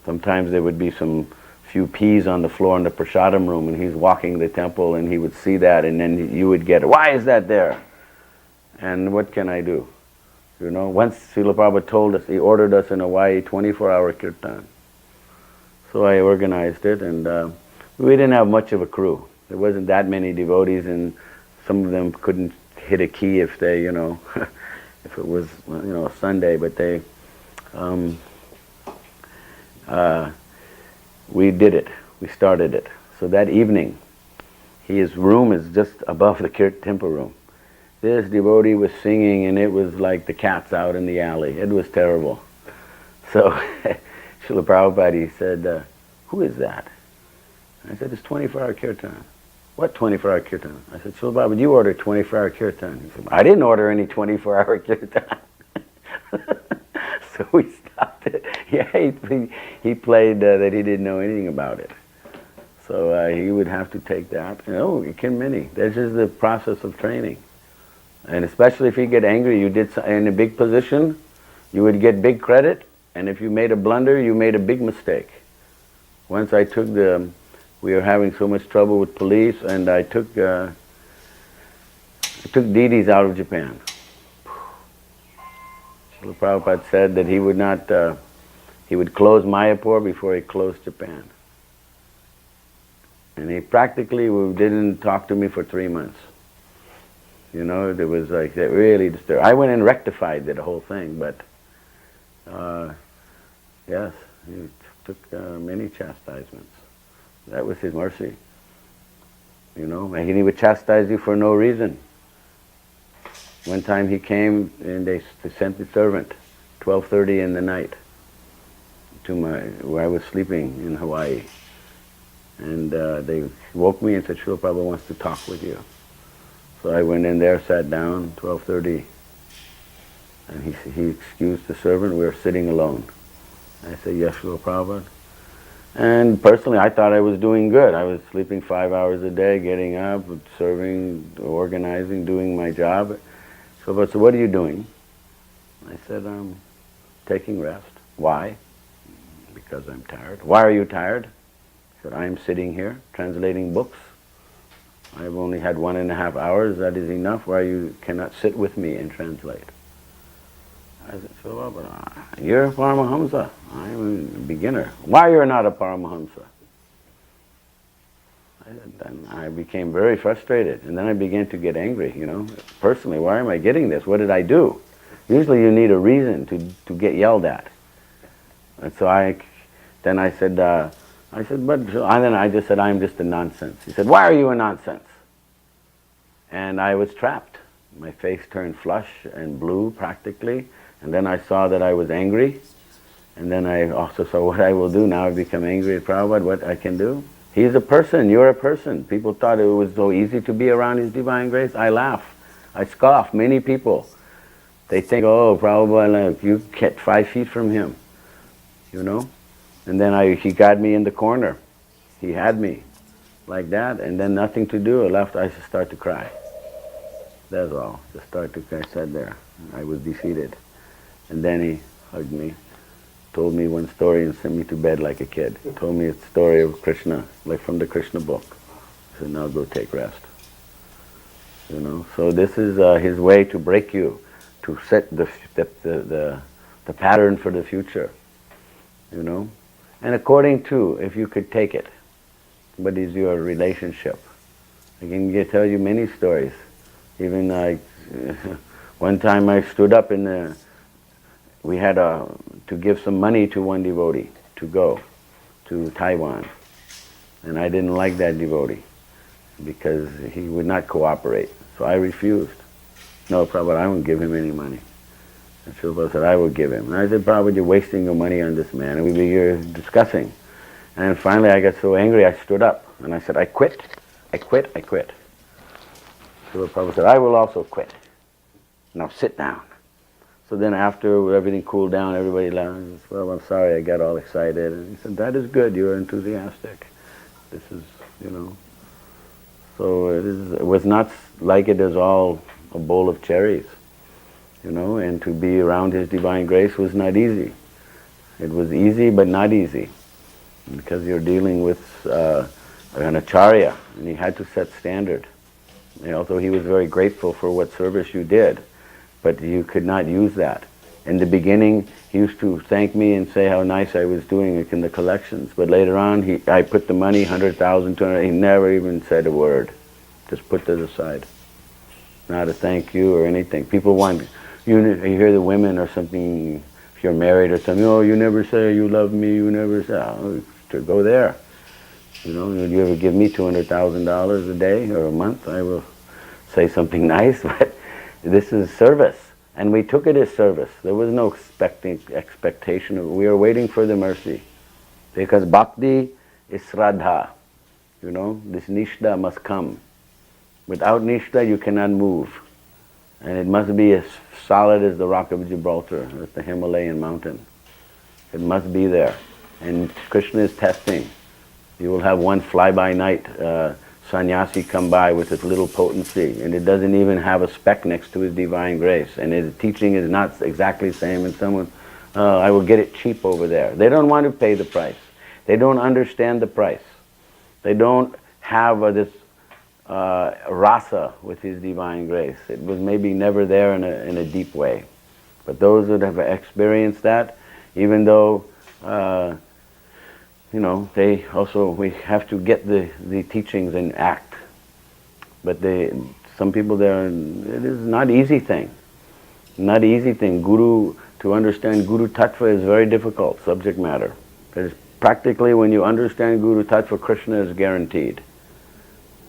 Sometimes there would be some few peas on the floor in the prasadam room, and he's walking the temple, and he would see that, and then you would get, why is that there? And what can I do? You know, once Srila Prabhupada told us, he ordered us in Hawaii 24-hour Kirtan. So I organized it, and we didn't have much of a crew. There wasn't that many devotees, and some of them couldn't hit a key if they, if it was, a Sunday, but they, we did it. We started it. So that evening, his room is just above the temple room. This devotee was singing, and it was like the cats out in the alley. It was terrible. So Srila Prabhupada, he said, who is that? I said, it's 24-hour Kirtan. What 24-hour Kirtan? I said, Srila Prabhupada, you ordered 24-hour Kirtan. He said, I didn't order any 24-hour Kirtan. So we stopped it. Yeah, he played that he didn't know anything about it. So he would have to take that. Many. That's just the process of training. And especially if you get angry, you did in a big position, you would get big credit. And if you made a blunder, you made a big mistake. Once I took we were having so much trouble with police, and I took DDs out of Japan. Srila Prabhupada said that he would not, he would close Mayapur before he closed Japan. And he practically didn't talk to me for 3 months. There was like that really disturbed. I went and rectified the whole thing, but yes, he took many chastisements. That was his mercy. And he would chastise you for no reason. One time he came and they sent the servant, 12:30 in the night, to where I was sleeping in Hawaii. And they woke me and said, Srila Prabhupada wants to talk with you. So I went in there, sat down, 12:30, and he excused the servant. We were sitting alone. I said, yes, Srila Prabhupada. And personally, I thought I was doing good. I was sleeping 5 hours a day, getting up, serving, organizing, doing my job. So what are you doing? I said, I'm taking rest. Why? Because I'm tired. Why are you tired? I said, I'm sitting here translating books. I've only had 1.5 hours. That is enough. Why you cannot sit with me and translate? I said, you're a Paramahamsa. I'm a beginner. Why you're not a Paramahamsa? Then I became very frustrated, and then I began to get angry, Personally, why am I getting this? What did I do? Usually you need a reason to get yelled at. And so I said, and then I just said, I'm just a nonsense. He said, why are you a nonsense? And I was trapped. My face turned flush and blue practically. And then I saw that I was angry. And then I also saw what I will do now. I become angry at Prabhupada, what I can do. He's a person, you're a person. People thought it was so easy to be around His Divine Grace. I laugh, I scoff. Many people, they think, oh, Prabhupada, you get 5 feet from him, And then he got me in the corner. He had me like that, and then nothing to do. I left, I just start to cry. That's all. Just start to cry. I sat there. I was defeated. And then he hugged me, told me one story, and sent me to bed like a kid. He told me a story of Krishna, like from the Krishna book. He said, now go take rest. So this is his way to break you, to set the pattern for the future. And according to, if you could take it, what is your relationship? I can tell you many stories. Even one time I stood up we had to give some money to one devotee to go to Taiwan. And I didn't like that devotee because he would not cooperate. So I refused. No, Prabhupada, I won't give him any money. And Srila said, I will give him. And I said, Prabhupada, you're wasting your money on this man. And we were discussing. And finally I got so angry I stood up. And I said, I quit. I quit. I quit. Srila Prabhupada said, I will also quit. Now sit down. So then after everything cooled down, everybody laughed. Well, I'm sorry, I got all excited. And he said, that is good, you're enthusiastic. This is, So it was not like it is all a bowl of cherries, and to be around His Divine Grace was not easy. It was easy, but not easy, because you're dealing with an acharya, and he had to set standard. Although he was very grateful for what service you did, but you could not use that. In the beginning, he used to thank me and say how nice I was doing in the collections. But later on, I put the money, 100,000, 200, he never even said a word. Just put that aside. Not a thank you or anything. People want, you hear the women or something, if you're married or something, oh, you never say you love me, you never say, oh, to go there. You know, would you ever give me $200,000 a day or a month? I will say something nice, but this is service. And we took it as service. There was no expectation of it. We were waiting for the mercy. Because bhakti is shraddha. You know, this nishta must come. Without nishta, you cannot move. And it must be as solid as the rock of Gibraltar, as the Himalayan mountain. It must be there. And Krishna is testing. You will have one fly-by-night sannyasi come by with his little potency, and it doesn't even have a speck next to his divine grace, and his teaching is not exactly the same, and someone, I will get it cheap over there. They don't want to pay the price. They don't understand the price. They don't have this rasa with his divine grace. It was maybe never there in a deep way. But those that have experienced that, even though you know, we have to get the teachings and act. But some people there, it is not easy thing. Not easy thing. To understand Guru Tattva is very difficult subject matter. Because practically when you understand Guru Tattva, Krishna is guaranteed.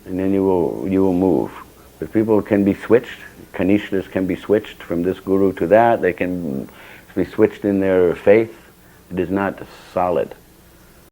And then you will move. But people can be switched. Kanishnas can be switched from this Guru to that. They can be switched in their faith. It is not solid.